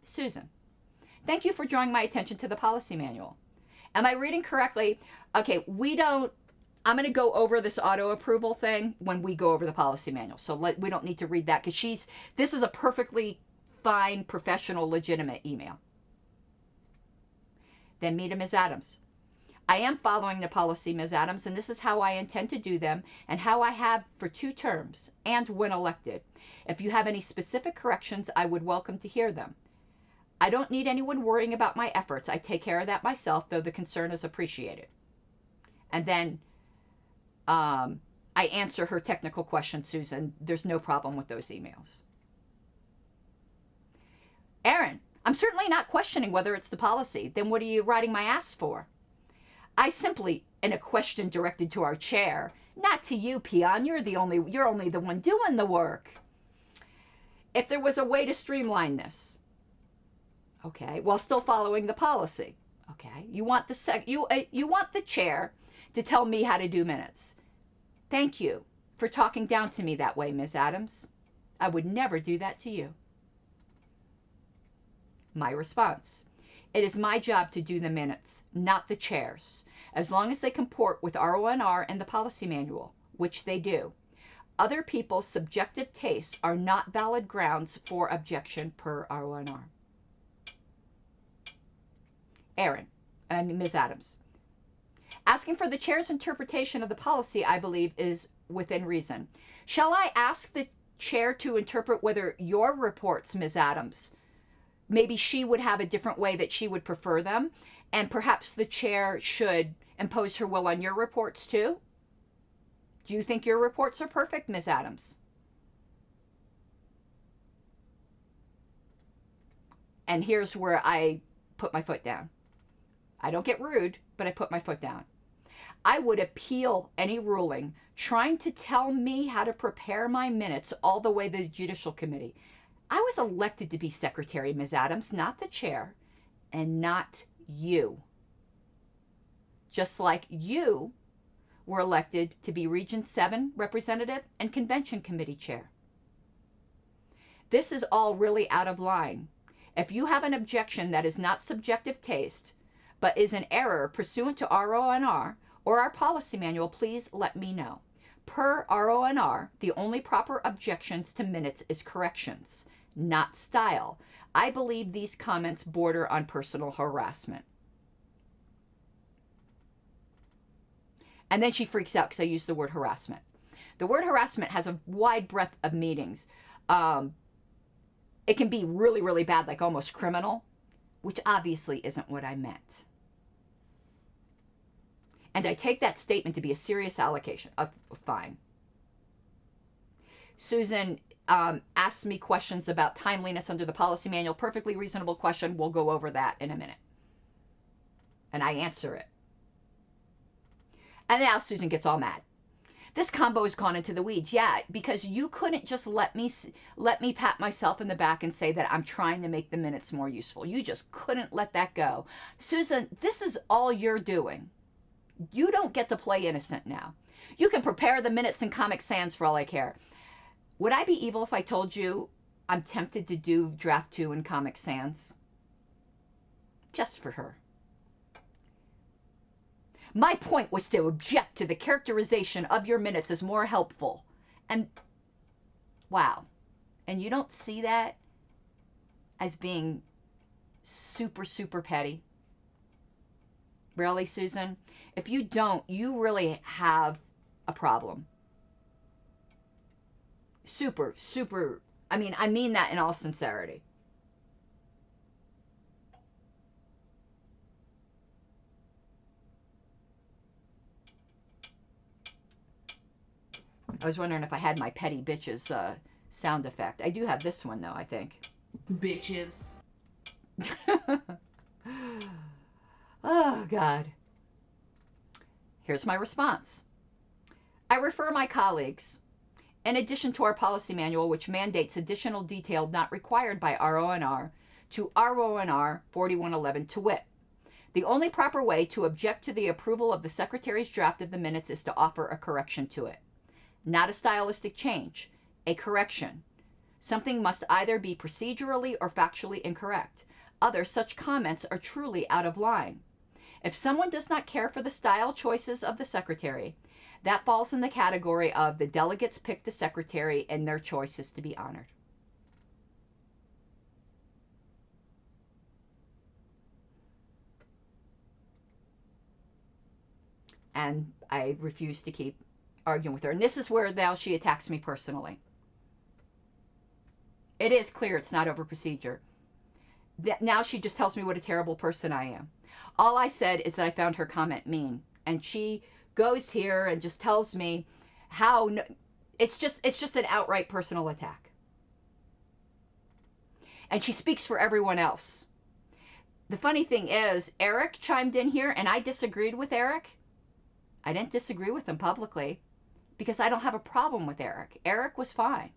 Speaker 4: Susan, thank you for drawing my attention to the policy manual. Am I reading correctly? Okay, I'm going to go over this auto approval thing when we go over the policy manual. So we don't need to read that because this is a perfectly fine, professional, legitimate email. Then meet Ms. Adams. I am following the policy, Ms. Adams, and this is how I intend to do them and how I have for 2 terms and when elected. If you have any specific corrections, I would welcome to hear them. I don't need anyone worrying about my efforts. I take care of that myself, though the concern is appreciated. And then I answer her technical questions, Susan. There's no problem with those emails. Aaron, I'm certainly not questioning whether it's the policy. Then what are you writing my ass for? I simply, in a question directed to our chair, not to you, peon. You're only the one doing the work. If there was a way to streamline this, okay, while still following the policy, okay, you want the chair to tell me how to do minutes. Thank you for talking down to me that way, Ms. Adams. I would never do that to you. My response: it is my job to do the minutes, not the chair's, as long as they comport with RONR and the policy manual, which they do. Other people's subjective tastes are not valid grounds for objection per RONR. Ms. Adams. Asking for the chair's interpretation of the policy, I believe, is within reason. Shall I ask the chair to interpret whether your reports, Ms. Adams, maybe she would have a different way that she would prefer them, and perhaps the chair should impose her will on your reports too? Do you think your reports are perfect, Ms. Adams? And here's where I put my foot down. I don't get rude, but I put my foot down. I would appeal any ruling trying to tell me how to prepare my minutes all the way to the Judicial Committee. I was elected to be secretary, Ms. Adams, not the chair, and not you. Just like you were elected to be Region 7 representative and Convention Committee chair. This is all really out of line. If you have an objection that is not subjective taste, but is an error pursuant to RONR or our policy manual, please let me know. Per RONR, the only proper objections to minutes is corrections, not style. I believe these comments border on personal harassment. And then she freaks out because I use the word harassment. The word harassment has a wide breadth of meanings. It can be really, really bad, like almost criminal, which obviously isn't what I meant. And I take that statement to be a serious allegation. Fine. Susan asks me questions about timeliness under the policy manual. Perfectly reasonable question. We'll go over that in a minute. And I answer it. And now Susan gets all mad. This combo has gone into the weeds. Yeah, because you couldn't just let me pat myself in the back and say that I'm trying to make the minutes more useful. You just couldn't let that go. Susan, this is all you're doing. You don't get to play innocent now. You can prepare the minutes in Comic Sans for all I care. Would I be evil if I told you I'm tempted to do draft 2 in Comic Sans? Just for her. My point was to object to the characterization of your minutes as more helpful. And, wow. And you don't see that as being super, super petty? Really, Susan? If you don't, you really have a problem. Super, super, I mean that in all sincerity. I was wondering if I had my petty bitches sound effect. I do have this one, though, I think.
Speaker 3: Bitches.
Speaker 4: Oh, God. Here's my response. I refer my colleagues, in addition to our policy manual, which mandates additional detail not required by RONR, to RONR 4111 to wit. The only proper way to object to the approval of the Secretary's draft of the minutes is to offer a correction to it. Not a stylistic change, a correction. Something must either be procedurally or factually incorrect. Other such comments are truly out of line. If someone does not care for the style choices of the Secretary, that falls in the category of the delegates pick the Secretary and their choice is to be honored. And I refuse to keep arguing with her. And this is where now she attacks me personally. It is clear it's not over procedure. Now she just tells me what a terrible person I am. All I said is that I found her comment mean. And she goes here and just tells me how it's just an outright personal attack. And she speaks for everyone else. The funny thing is, Eric chimed in here and I disagreed with Eric. I didn't disagree with him publicly because I don't have a problem with Eric. Eric was fine.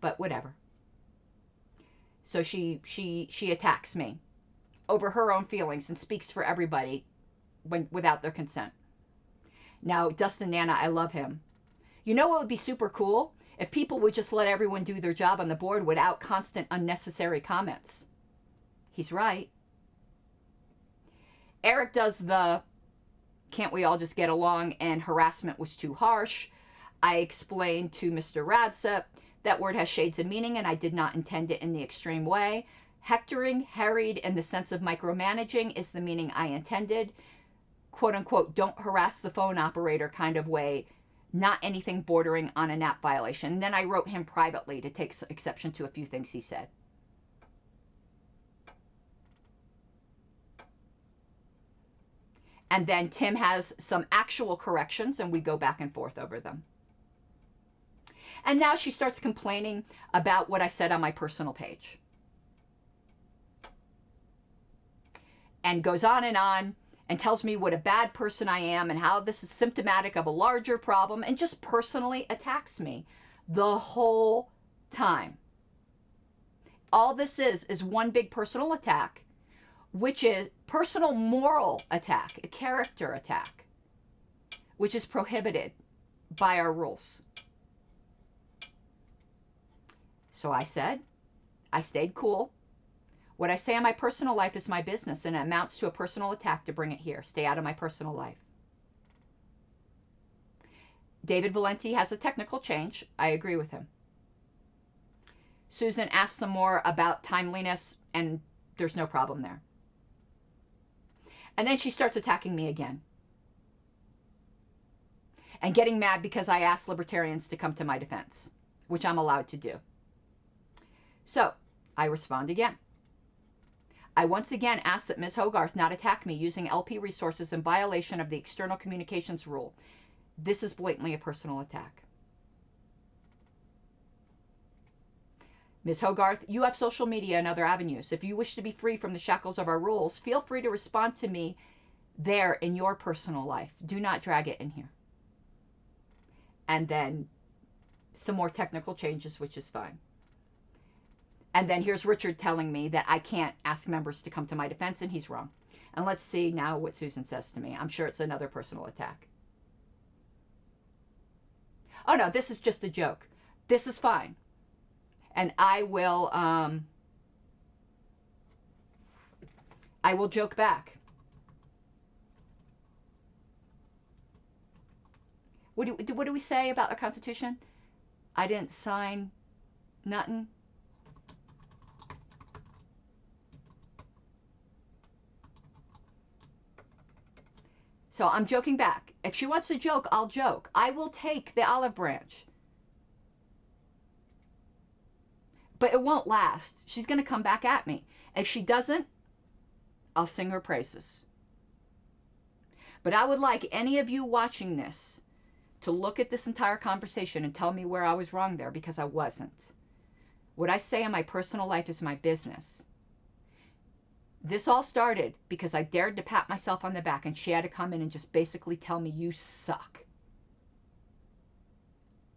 Speaker 4: But whatever. So she attacks me over her own feelings and speaks for everybody without their consent. Now, Dustin Nana, I love him. You know what would be super cool? If people would just let everyone do their job on the board without constant unnecessary comments. He's right. Eric does the, can't we all just get along, and harassment was too harsh. I explained to Mr. Radsep that word has shades of meaning and I did not intend it in the extreme way. Hectoring, harried, in the sense of micromanaging is the meaning I intended. Quote unquote, don't harass the phone operator kind of way. Not anything bordering on a NAP violation. And then I wrote him privately to take exception to a few things he said. And then Tim has some actual corrections and we go back and forth over them. And now she starts complaining about what I said on my personal page. And goes on and tells me what a bad person I am and how this is symptomatic of a larger problem and just personally attacks me the whole time. All this is one big personal attack, which is personal moral attack, a character attack, which is prohibited by our rules. So I said, I stayed cool. What I say on my personal life is my business, and it amounts to a personal attack to bring it here. Stay out of my personal life. David Valenti has a technical change. I agree with him. Susan asked some more about timeliness, and there's no problem there. And then she starts attacking me again. And getting mad because I asked libertarians to come to my defense, which I'm allowed to do. So I respond again. I once again ask that Ms. Hogarth not attack me using LP resources in violation of the external communications rule. This is blatantly a personal attack. Ms. Hogarth, you have social media and other avenues. If you wish to be free from the shackles of our rules, feel free to respond to me there in your personal life. Do not drag it in here. And then some more technical changes, which is fine. And then here's Richard telling me that I can't ask members to come to my defense, and he's wrong. And let's see now what Susan says to me. I'm sure it's another personal attack. Oh, no, this is just a joke. This is fine. And I will joke back. What do we say about our Constitution? I didn't sign nothing. So I'm joking back. If she wants to joke, I'll joke. I will take the olive branch. But it won't last. She's going to come back at me. If she doesn't, I'll sing her praises. But I would like any of you watching this to look at this entire conversation and tell me where I was wrong there, because I wasn't. What I say in my personal life is my business. This all started because I dared to pat myself on the back, and she had to come in and just basically tell me, you suck.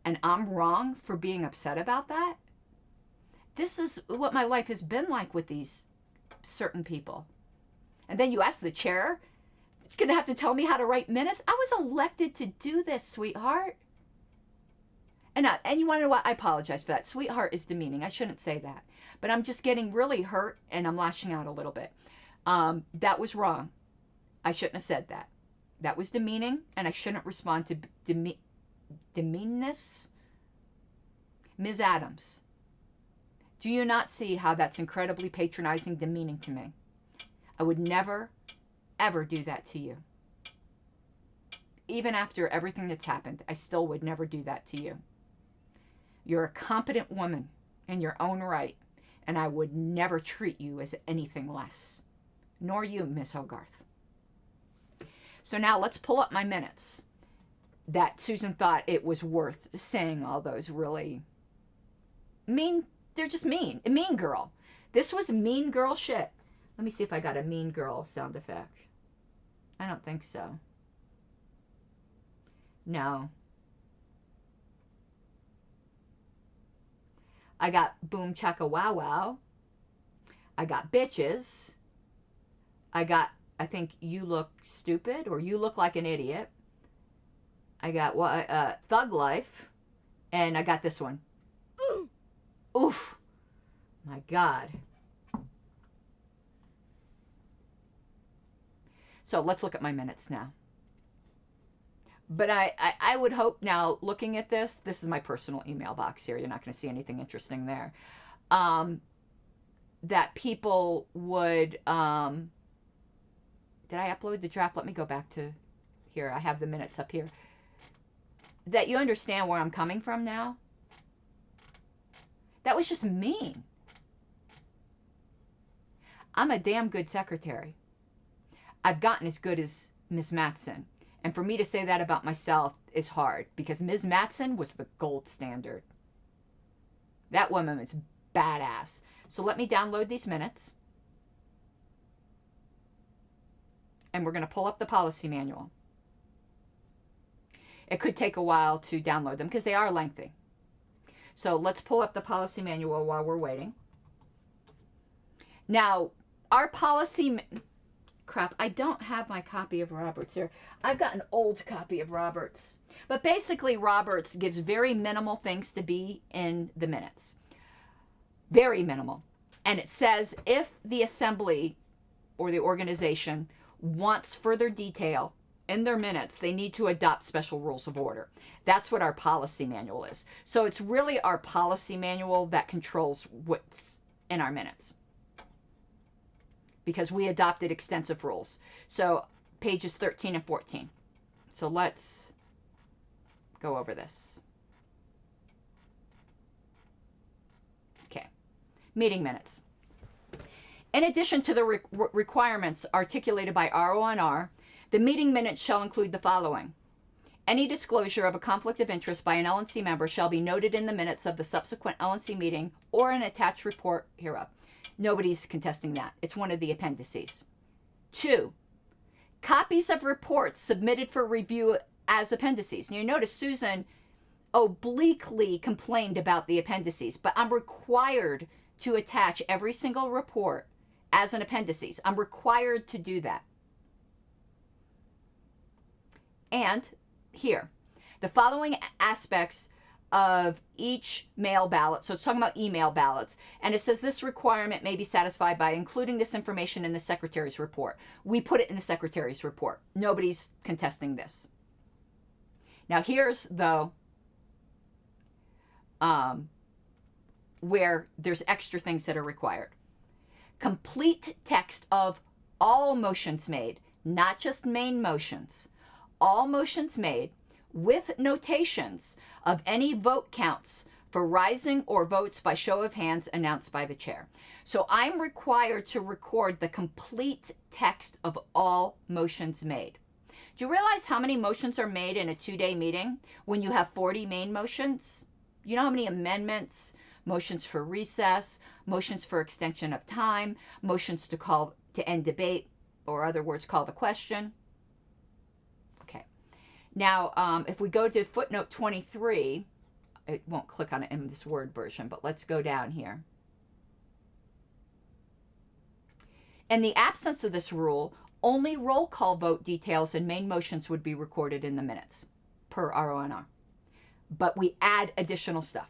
Speaker 4: And I'm wrong for being upset about that? This is what my life has been like with these certain people. And then you ask the chair, it's going to have to tell me how to write minutes? I was elected to do this, sweetheart. And you want to know what? I apologize for that. Sweetheart is demeaning. I shouldn't say that. But I'm just getting really hurt, and I'm lashing out a little bit. That was wrong. I shouldn't have said that. That was demeaning, and I shouldn't respond to demeanness. Ms. Adams, do you not see how that's incredibly patronizing, demeaning to me? I would never, ever do that to you. Even after everything that's happened, I still would never do that to you. You're a competent woman in your own right, and I would never treat you as anything less. Nor you, Miss Hogarth. So now let's pull up my minutes that Susan thought it was worth saying all those really mean, they're just mean. A mean girl. This was mean girl shit. Let me see if I got a mean girl sound effect. I don't think so. No. I got boom chaka wow wow. I got bitches. I got, I think, you look stupid, or you look like an idiot. I got thug life. And I got this one. Oof. My God. So let's look at my minutes now. But I would hope now, looking at this is my personal email box here. You're not going to see anything interesting there. That people would, did I upload the draft? Let me go back to here. I have the minutes up here. That you understand where I'm coming from now. That was just mean. I'm a damn good secretary. I've gotten as good as Ms. Matson. And for me to say that about myself is hard, because Ms. Matson was the gold standard. That woman is badass. So let me download these minutes. And we're going to pull up the policy manual. It could take a while to download them because they are lengthy. So let's pull up the policy manual while we're waiting. Now, our policy... Crap, I don't have my copy of Roberts here. I've got an old copy of Roberts. But basically, Roberts gives very minimal things to be in the minutes. Very minimal. And it says if the assembly or the organization wants further detail in their minutes, they need to adopt special rules of order. That's what our policy manual is. So it's really our policy manual that controls what's in our minutes, because we adopted extensive rules. So pages 13 and 14. So let's go over this. Okay. Meeting minutes. In addition to the requirements articulated by RONR, the meeting minutes shall include the following. Any disclosure of a conflict of interest by an LNC member shall be noted in the minutes of the subsequent LNC meeting or an attached report hereof. Nobody's contesting that. It's one of the appendices. 2, copies of reports submitted for review as appendices. Now you notice Susan obliquely complained about the appendices, but I'm required to attach every single report as an appendices. I'm required to do that. And here, the following aspects of each mail ballot. So it's talking about email ballots. And it says this requirement may be satisfied by including this information in the secretary's report. We put it in the secretary's report. Nobody's contesting this. Now here's, though, where there's extra things that are required. Complete text of all motions made, not just main motions. All motions made, with notations of any vote counts for rising or votes by show of hands announced by the chair. So I'm required to record the complete text of all motions made. Do you realize how many motions are made in a 2-day meeting when you have 40 main motions? You know how many amendments, motions for recess, motions for extension of time, motions to end debate, or other words, call the question. Okay. Now, if we go to footnote 23, it won't click on it in this Word version, but let's go down here. In the absence of this rule, only roll call vote details and main motions would be recorded in the minutes per RONR. But we add additional stuff,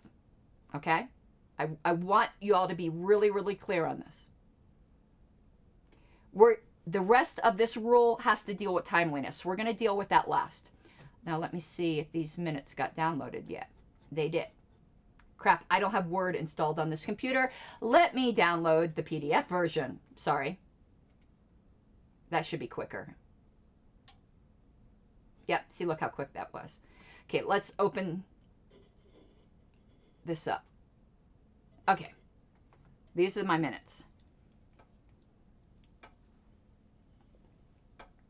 Speaker 4: okay? I want you all to be really, really clear on this. The rest of this rule has to deal with timeliness. We're going to deal with that last. Now let me see if these minutes got downloaded yet. They did. Crap, I don't have Word installed on this computer. Let me download the PDF version. Sorry. That should be quicker. Yep, see, look how quick that was. Okay, let's open this up. Okay, these are my minutes.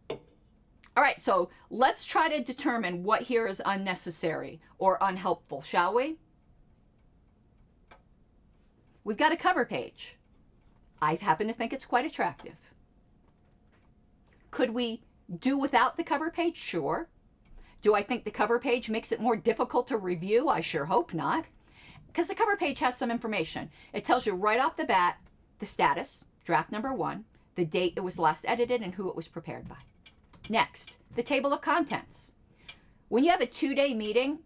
Speaker 4: All right, so let's try to determine what here is unnecessary or unhelpful, shall we? We've got a cover page. I happen to think it's quite attractive. Could we do without the cover page? Sure. Do I think the cover page makes it more difficult to review? I sure hope not. Because the cover page has some information. It tells you right off the bat the status, draft number 1, the date it was last edited, and who it was prepared by. Next, the table of contents. When you have a 2-day meeting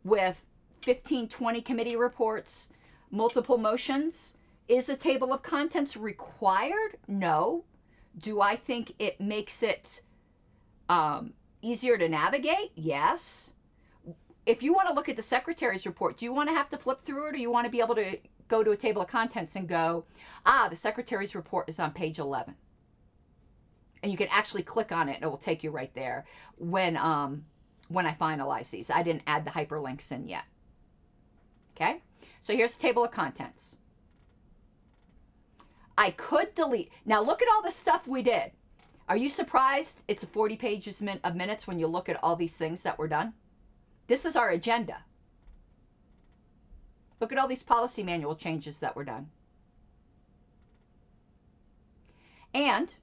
Speaker 4: with 15, 20 committee reports, multiple motions, is a table of contents required? No. Do I think it makes it easier to navigate? Yes. If you want to look at the secretary's report, do you want to have to flip through it, or you want to be able to go to a table of contents and go, the secretary's report is on page 11? And you can actually click on it and it will take you right there when I finalize these. I didn't add the hyperlinks in yet. Okay? So here's the table of contents. I could delete. Now look at all the stuff we did. Are you surprised it's 40 pages of minutes when you look at all these things that were done? This is our agenda. Look at all these policy manual changes that were done. And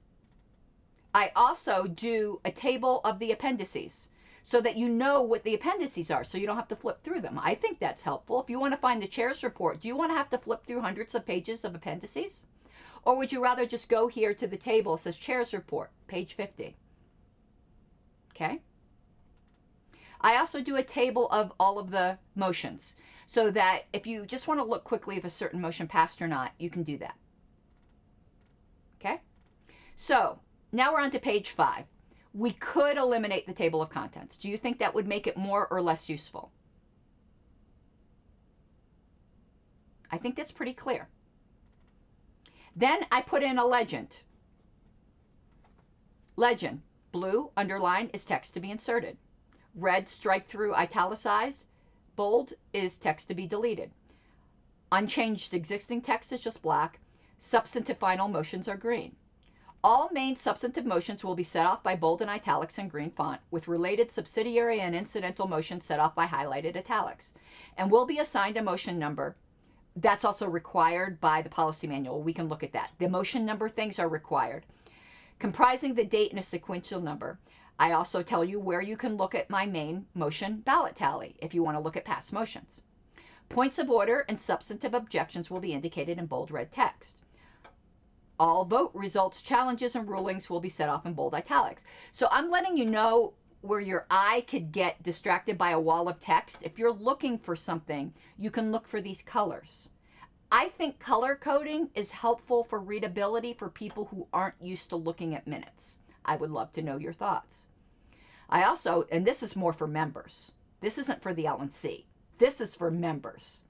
Speaker 4: I also do a table of the appendices so that you know what the appendices are, so you don't have to flip through them. I think that's helpful. If you want to find the chair's report, do you want to have to flip through hundreds of pages of appendices? Or would you rather just go here to the table? It says chair's report, page 50. Okay? I also do a table of all of the motions so that if you just want to look quickly if a certain motion passed or not, you can do that. Okay? So now we're on to page 5. We could eliminate the table of contents. Do you think that would make it more or less useful? I think that's pretty clear. Then I put in a legend. Legend, blue, underline, is text to be inserted. Red, strike through, italicized, bold is text to be deleted. Unchanged existing text is just black. Substantive final motions are green. All main substantive motions will be set off by bold and italics and green font, with related subsidiary and incidental motions set off by highlighted italics, and will be assigned a motion number. That's also required by the policy manual. We can look at that. The motion number things are required, comprising the date and a sequential number. I also tell you where you can look at my main motion ballot tally if you want to look at past motions. Points of order and substantive objections will be indicated in bold red text. All vote results, challenges, and rulings will be set off in bold italics. So I'm letting you know where your eye could get distracted by a wall of text. If you're looking for something, you can look for these colors. I think color coding is helpful for readability for people who aren't used to looking at minutes. I would love to know your thoughts. I also, and this is more for members. This isn't for the LNC. This is for members.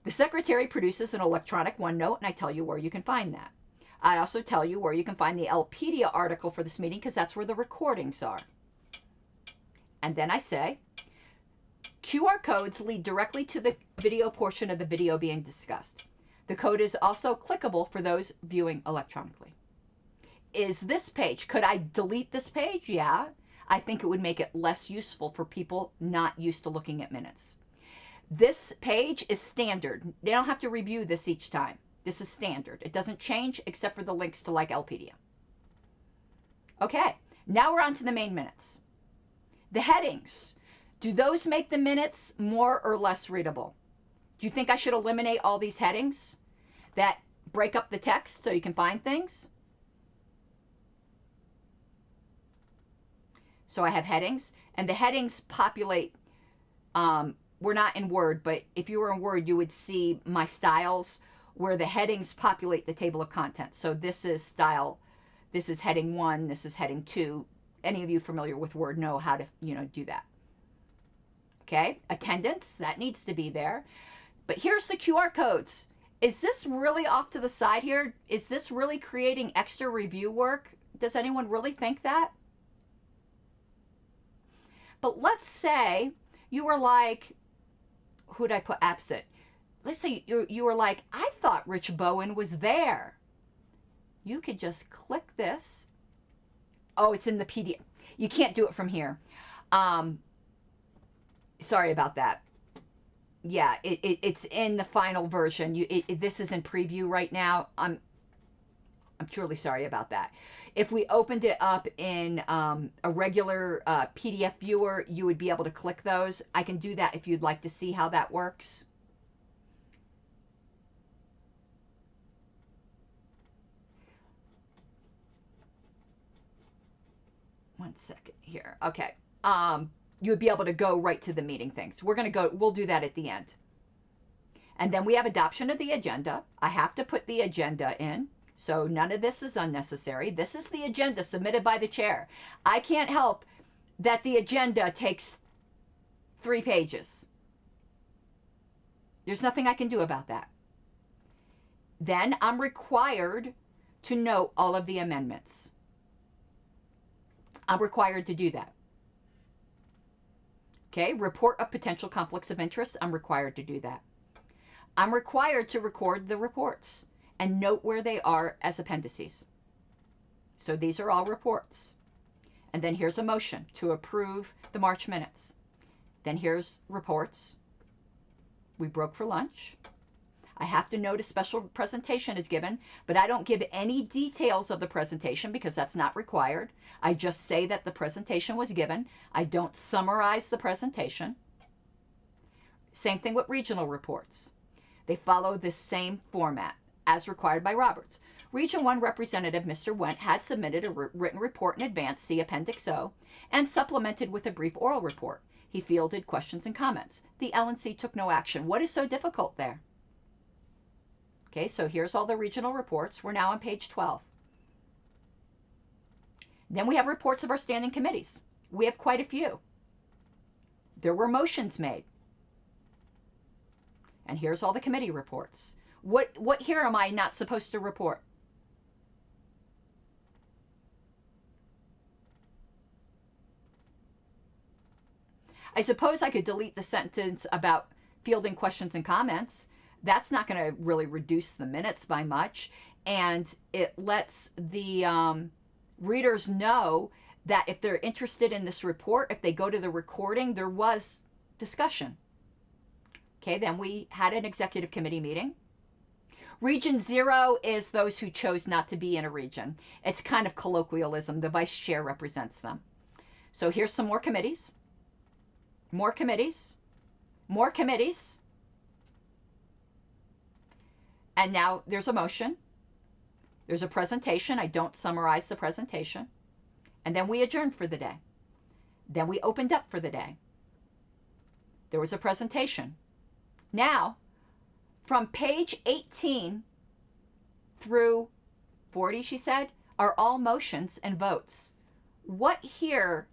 Speaker 4: The secretary produces an electronic OneNote, and I tell you where you can find that. I also tell you where you can find the LPedia article for this meeting, because that's where the recordings are. And then I say, QR codes lead directly to the video portion of the video being discussed. The code is also clickable for those viewing electronically. Is this page, could I delete this page? Yeah. I think it would make it less useful for people not used to looking at minutes. This page is standard. They don't have to review this each time. This is standard. It doesn't change except for the links to like LPDM. Okay, now we're on to the main minutes. The headings. Do those make the minutes more or less readable? Do you think I should eliminate all these headings that break up the text so you can find things? So I have headings, and the headings populate. We're not in Word, but if you were in Word, you would see my styles where the headings populate the table of contents. So this is style. This is heading 1. This is heading 2. Any of you familiar with Word know how to, do that. Okay, attendance, that needs to be there. But here's the QR codes. Is this really off to the side here? Is this really creating extra review work? Does anyone really think that? But let's say you were like, who'd I put absent? Let's say you were like, I thought Rich Bowen was there. You could just click this. Oh, it's in the PDF. You can't do it from here. Sorry about that. Yeah, it's in the final version. This is in preview right now. I'm truly sorry about that. If we opened it up in a regular PDF viewer, you would be able to click those. I can do that if you'd like to see how that works. One second here. Okay. You would be able to go right to the meeting things. We'll do that at the end. And then we have adoption of the agenda. I have to put the agenda in. So none of this is unnecessary. This is the agenda submitted by the chair. I can't help that the agenda takes 3 pages. There's nothing I can do about that. Then I'm required to note all of the amendments. I'm required to do that. Okay, report of potential conflicts of interest. I'm required to do that. I'm required to record the reports and note where they are as appendices. So these are all reports. And then here's a motion to approve the March minutes. Then here's reports. We broke for lunch. I have to note a special presentation is given, but I don't give any details of the presentation because that's not required. I just say that the presentation was given. I don't summarize the presentation. Same thing with regional reports. They follow the same format as required by Roberts. Region 1 Representative Mr. Wendt had submitted a written report in advance, see Appendix O, and supplemented with a brief oral report. He fielded questions and comments. The LNC took no action. What is so difficult there? Okay, so here's all the regional reports. We're now on page 12. Then we have reports of our standing committees. We have quite a few. There were motions made. And here's all the committee reports. What here am I not supposed to report? I suppose I could delete the sentence about fielding questions and comments. That's not going to really reduce the minutes by much. And it lets the readers know that if they're interested in this report, if they go to the recording, there was discussion. Okay, then we had an executive committee meeting. Region 0 is those who chose not to be in a region. It's kind of colloquialism. The vice chair represents them. So here's some more committees. More committees. More committees. And now there's a motion. There's a presentation. I don't summarize the presentation. And then we adjourned for the day. Then we opened up for the day. There was a presentation. Now, from page 18 through 40, she said, are all motions and votes. What here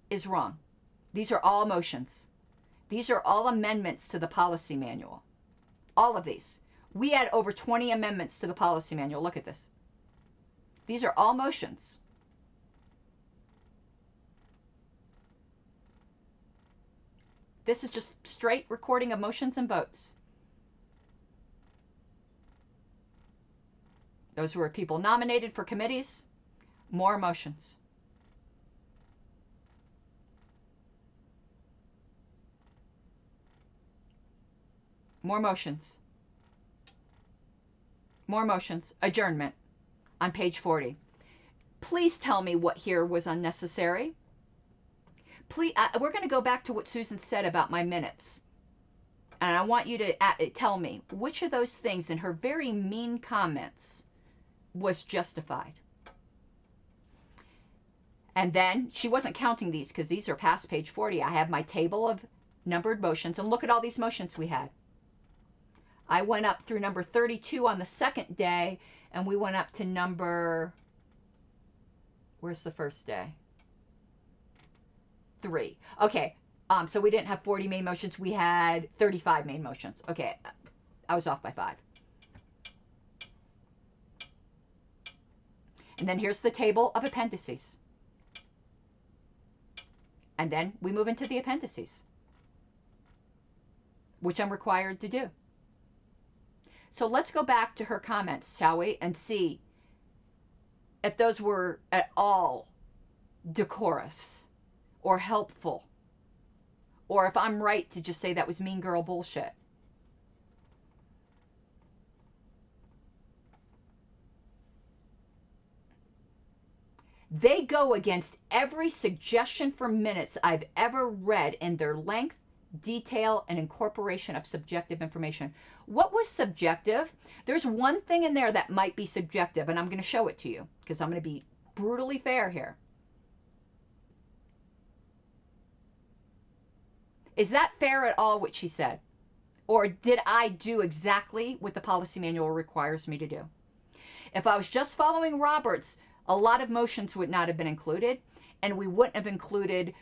Speaker 4: is wrong? These are all motions. These are all amendments to the policy manual. All of these. We had over 20 amendments to the policy manual. Look at this. These are all motions. This is just straight recording of motions and votes. Those were people nominated for committees. More motions. More motions. More motions. Adjournment on page 40. Please tell me what here was unnecessary. Please, we're going to go back to what Susan said about my minutes. And I want you to tell me which of those things in her very mean comments was justified. And then she wasn't counting these because these are past page 40. I have my table of numbered motions, and look at all these motions we had. I went up through number 32 on the second day, and we went up to number, where's the first day? 3. Okay, so we didn't have 40 main motions. We had 35 main motions. Okay, I was off by 5. And then here's the table of appendices. And then we move into the appendices, which I'm required to do. So let's go back to her comments, shall we, and see if those were at all decorous or helpful, or if I'm right to just say that was mean girl bullshit. They go against every suggestion for minutes I've ever read in their length, detail, and incorporation of subjective information. What was subjective? There's one thing in there that might be subjective, and I'm going to show it to you because I'm going to be brutally fair here. Is that fair at all what she said? Or did I do exactly what the policy manual requires me to do? If I was just following Roberts, a lot of motions would not have been included, and we wouldn't have included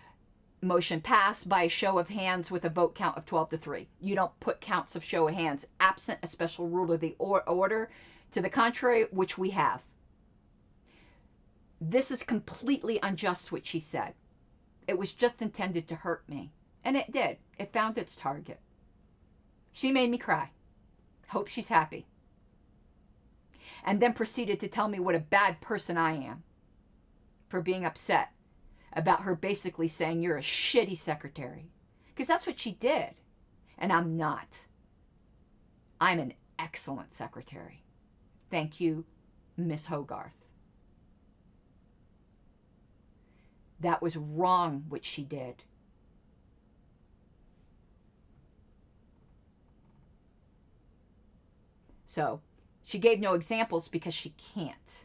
Speaker 4: motion passed by a show of hands with a vote count of 12-3. You don't put counts of show of hands absent a special rule of the order to the contrary, which we have. This is completely unjust what she said. It was just intended to hurt me. And it did. It found its target. She made me cry. Hope she's happy. And then proceeded to tell me what a bad person I am for being upset about her basically saying you're a shitty secretary. Because that's what she did. And I'm not. I'm an excellent secretary. Thank you, Miss Hogarth. That was wrong what she did. So, she gave no examples because she can't.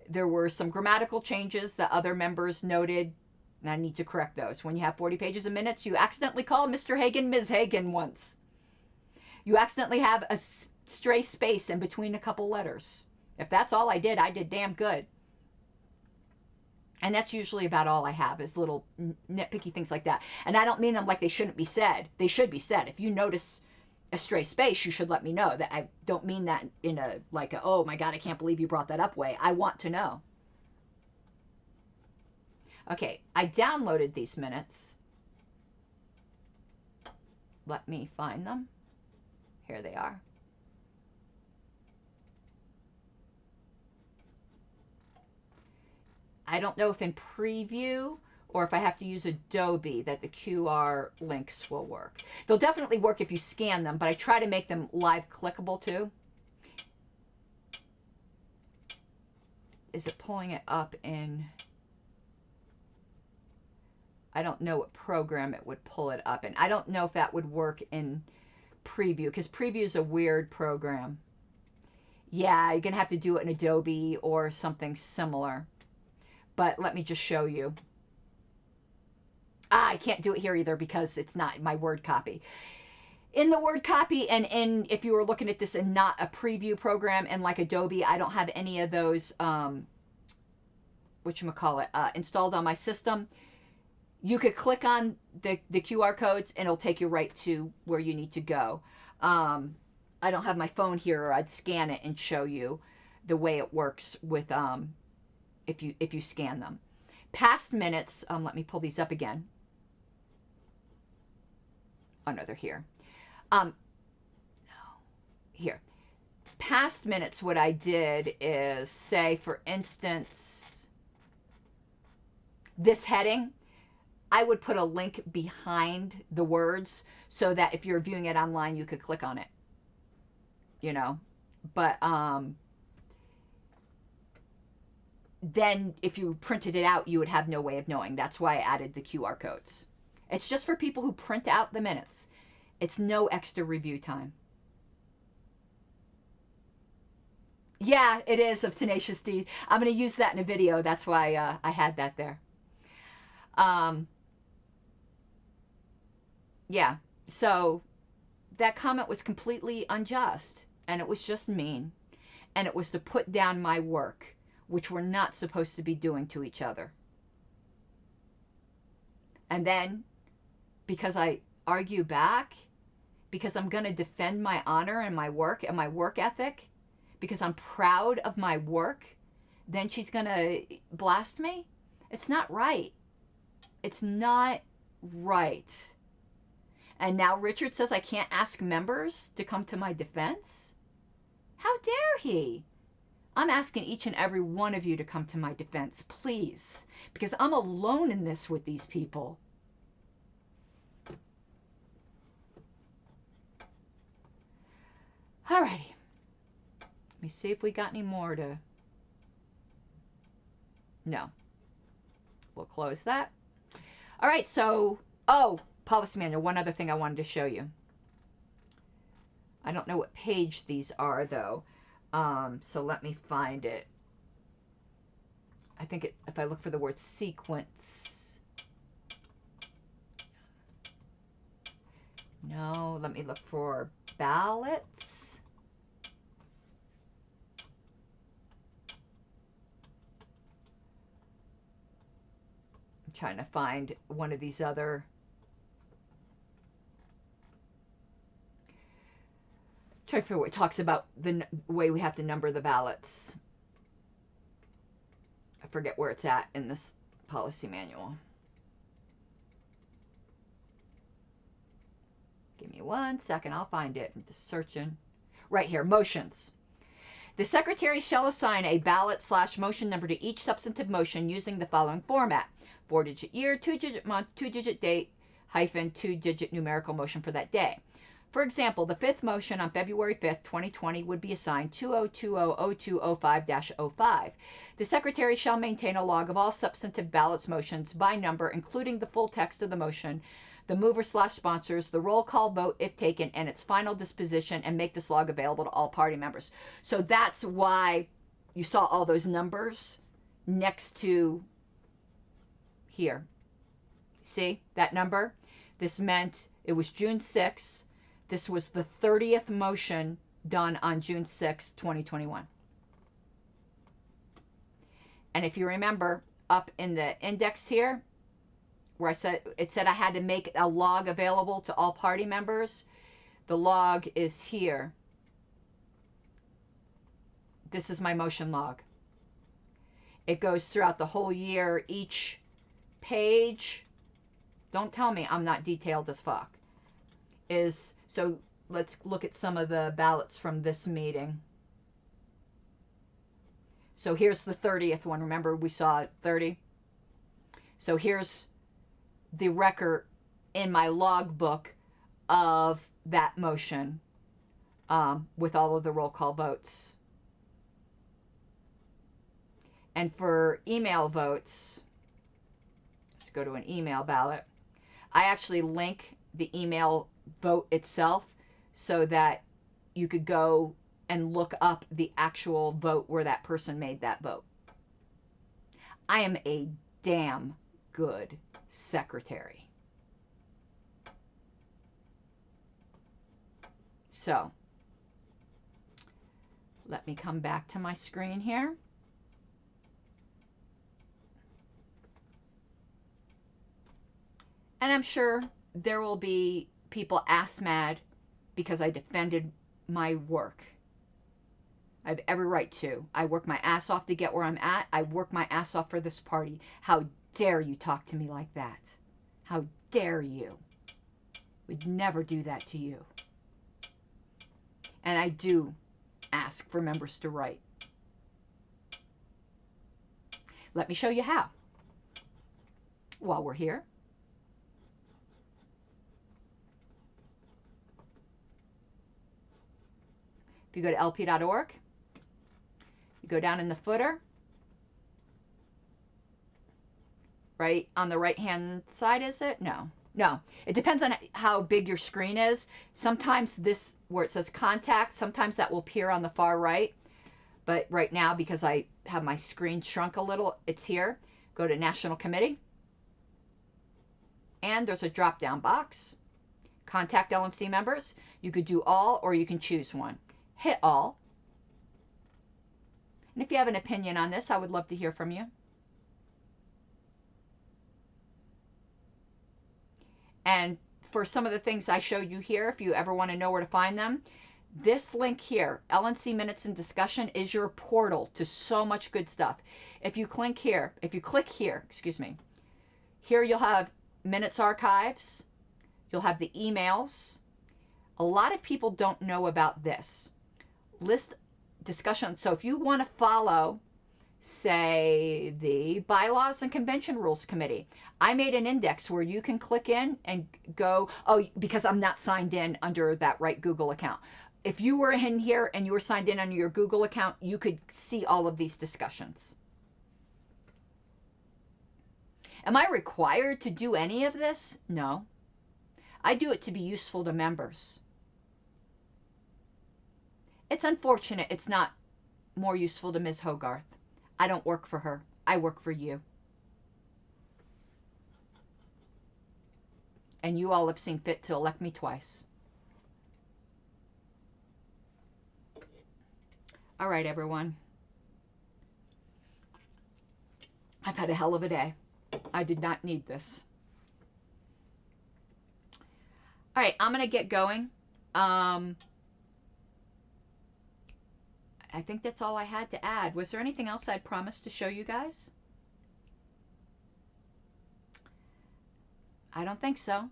Speaker 4: There were some grammatical changes that other members noted, and I need to correct those. When you have 40 pages of minutes, you accidentally call Mr. Hagen Ms. Hagen once. You accidentally have a stray space in between a couple letters. If that's all I did damn good. And that's usually about all I have is little nitpicky things like that. And I don't mean them like they shouldn't be said. They should be said. If you notice a stray space, you should let me know. That I don't mean that in a like a, oh my god, I can't believe you brought that up way. I want to know. Okay, I downloaded these minutes. Let me find them. Here they are. I don't know if in preview or if I have to use Adobe that the QR links will work. They'll definitely work if you scan them, but I try to make them live clickable too. Is it pulling it up in... I don't know what program it would pull it up in. I don't know if that would work in preview, because preview is a weird program. Yeah, you're going to have to do it in Adobe or something similar. But let me just show you. I can't do it here either because it's not my Word copy. In the Word copy and if you were looking at this in not a preview program and like Adobe, I don't have any of those, installed on my system. You could click on the QR codes and it'll take you right to where you need to go. I don't have my phone here, or I'd scan it and show you the way it works with if you scan them. Past minutes, let me pull these up again. Oh no, they're here. Here. Past minutes, what I did is say, for instance, this heading, I would put a link behind the words so that if you're viewing it online, you could click on it, you know. But then if you printed it out, you would have no way of knowing. That's why I added the QR codes. It's just for people who print out the minutes. It's no extra review time. Yeah, it is of Tenacious D. I'm going to use that in a video. That's why I had that there. Yeah, so that comment was completely unjust, and it was just mean, and it was to put down my work, which we're not supposed to be doing to each other. And then, because I argue back, because I'm going to defend my honor and my work ethic, because I'm proud of my work, then she's going to blast me? It's not right. It's not right. And now Richard says I can't ask members to come to my defense? How dare he? I'm asking each and every one of you to come to my defense, please, because I'm alone in this with these people. Alrighty. Let me see if we got any more to... No. We'll close that. All right, so... Oh, policy manual. One other thing I wanted to show you. I don't know what page these are, though. So let me find it. I think if I look for the word sequence. No, let me look for ballots. I'm trying to find one of these other... Try to figure what it talks about the way we have to number the ballots. I forget where it's at in this policy manual. Give me 1 second, I'll find it. I'm just searching. Right here, motions. The secretary shall assign a ballot/motion number to each substantive motion using the following format: 4-digit year, 2-digit month, 2-digit date, hyphen 2-digit numerical motion for that day. For example, the fifth motion on February 5th, 2020 would be assigned 20200205-05. The secretary shall maintain a log of all substantive ballots motions by number, including the full text of the motion, the mover/sponsors, the roll call vote if taken, and its final disposition, and make this log available to all party members. So that's why you saw all those numbers next to here. See that number? This meant it was June 6th. This was the 30th motion done on June 6, 2021. And if you remember, up in the index here, where it said I had to make a log available to all party members, the log is here. This is my motion log. It goes throughout the whole year. Each page, don't tell me I'm not detailed as fuck, is... So let's look at some of the ballots from this meeting. So here's the 30th one. Remember we saw 30? So here's the record in my logbook of that motion with all of the roll call votes. And for email votes, let's go to an email ballot. I actually link the email vote itself so that you could go and look up the actual vote where that person made that vote. I am a damn good secretary. So, let me come back to my screen here. And I'm sure there will be people ass mad because I defended my work. I have every right to. I work my ass off to get where I'm at. I work my ass off for this party. How dare you talk to me like that? How dare you? Would never do that to you. And I do ask for members to write. Let me show you how. While we're here, If you go to lp.org, you go down in the footer, right on the right-hand side, is it? No. It depends on how big your screen is. Sometimes this, where it says contact, sometimes that will appear on the far right. But right now, because I have my screen shrunk a little, it's here. Go to National Committee. And there's a drop-down box. Contact LNC members. You could do all, or you can choose one. Hit all. And if you have an opinion on this, I would love to hear from you. And for some of the things I showed you here, if you ever want to know where to find them, this link here, LNC Minutes and Discussion, is your portal to so much good stuff. If you click here, here you'll have minutes archives, you'll have the emails. A lot of people don't know about this. List discussion. So if you want to follow, say, the Bylaws and Convention Rules Committee, I made an index where you can click in and go, oh, because I'm not signed in under that right Google account. If you were in here and you were signed in under your Google account, you could see all of these discussions. Am I required to do any of this? No. I do it to be useful to members. It's unfortunate it's not more useful to Ms. Hogarth. I don't work for her. I work for you. And you all have seen fit to elect me twice. All right, everyone. I've had a hell of a day. I did not need this. All right, I'm going to get going. I think that's all I had to add. Was there anything else I'd promised to show you guys? I don't think so.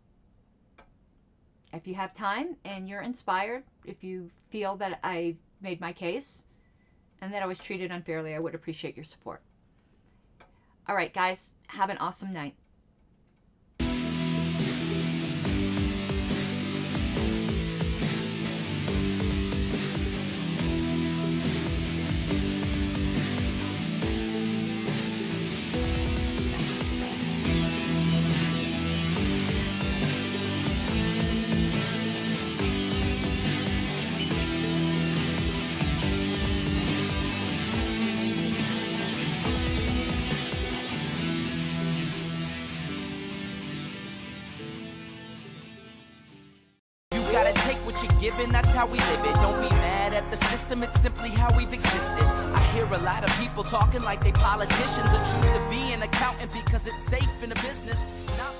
Speaker 4: If you have time and you're inspired, if you feel that I made my case and that I was treated unfairly, I would appreciate your support. All right, guys, have an awesome night.
Speaker 3: Gotta take what you're given, that's how we live it. Don't be mad at the system, it's simply how we've existed. I hear a lot of people talking like they politicians or choose to be an accountant because it's safe in a business. Not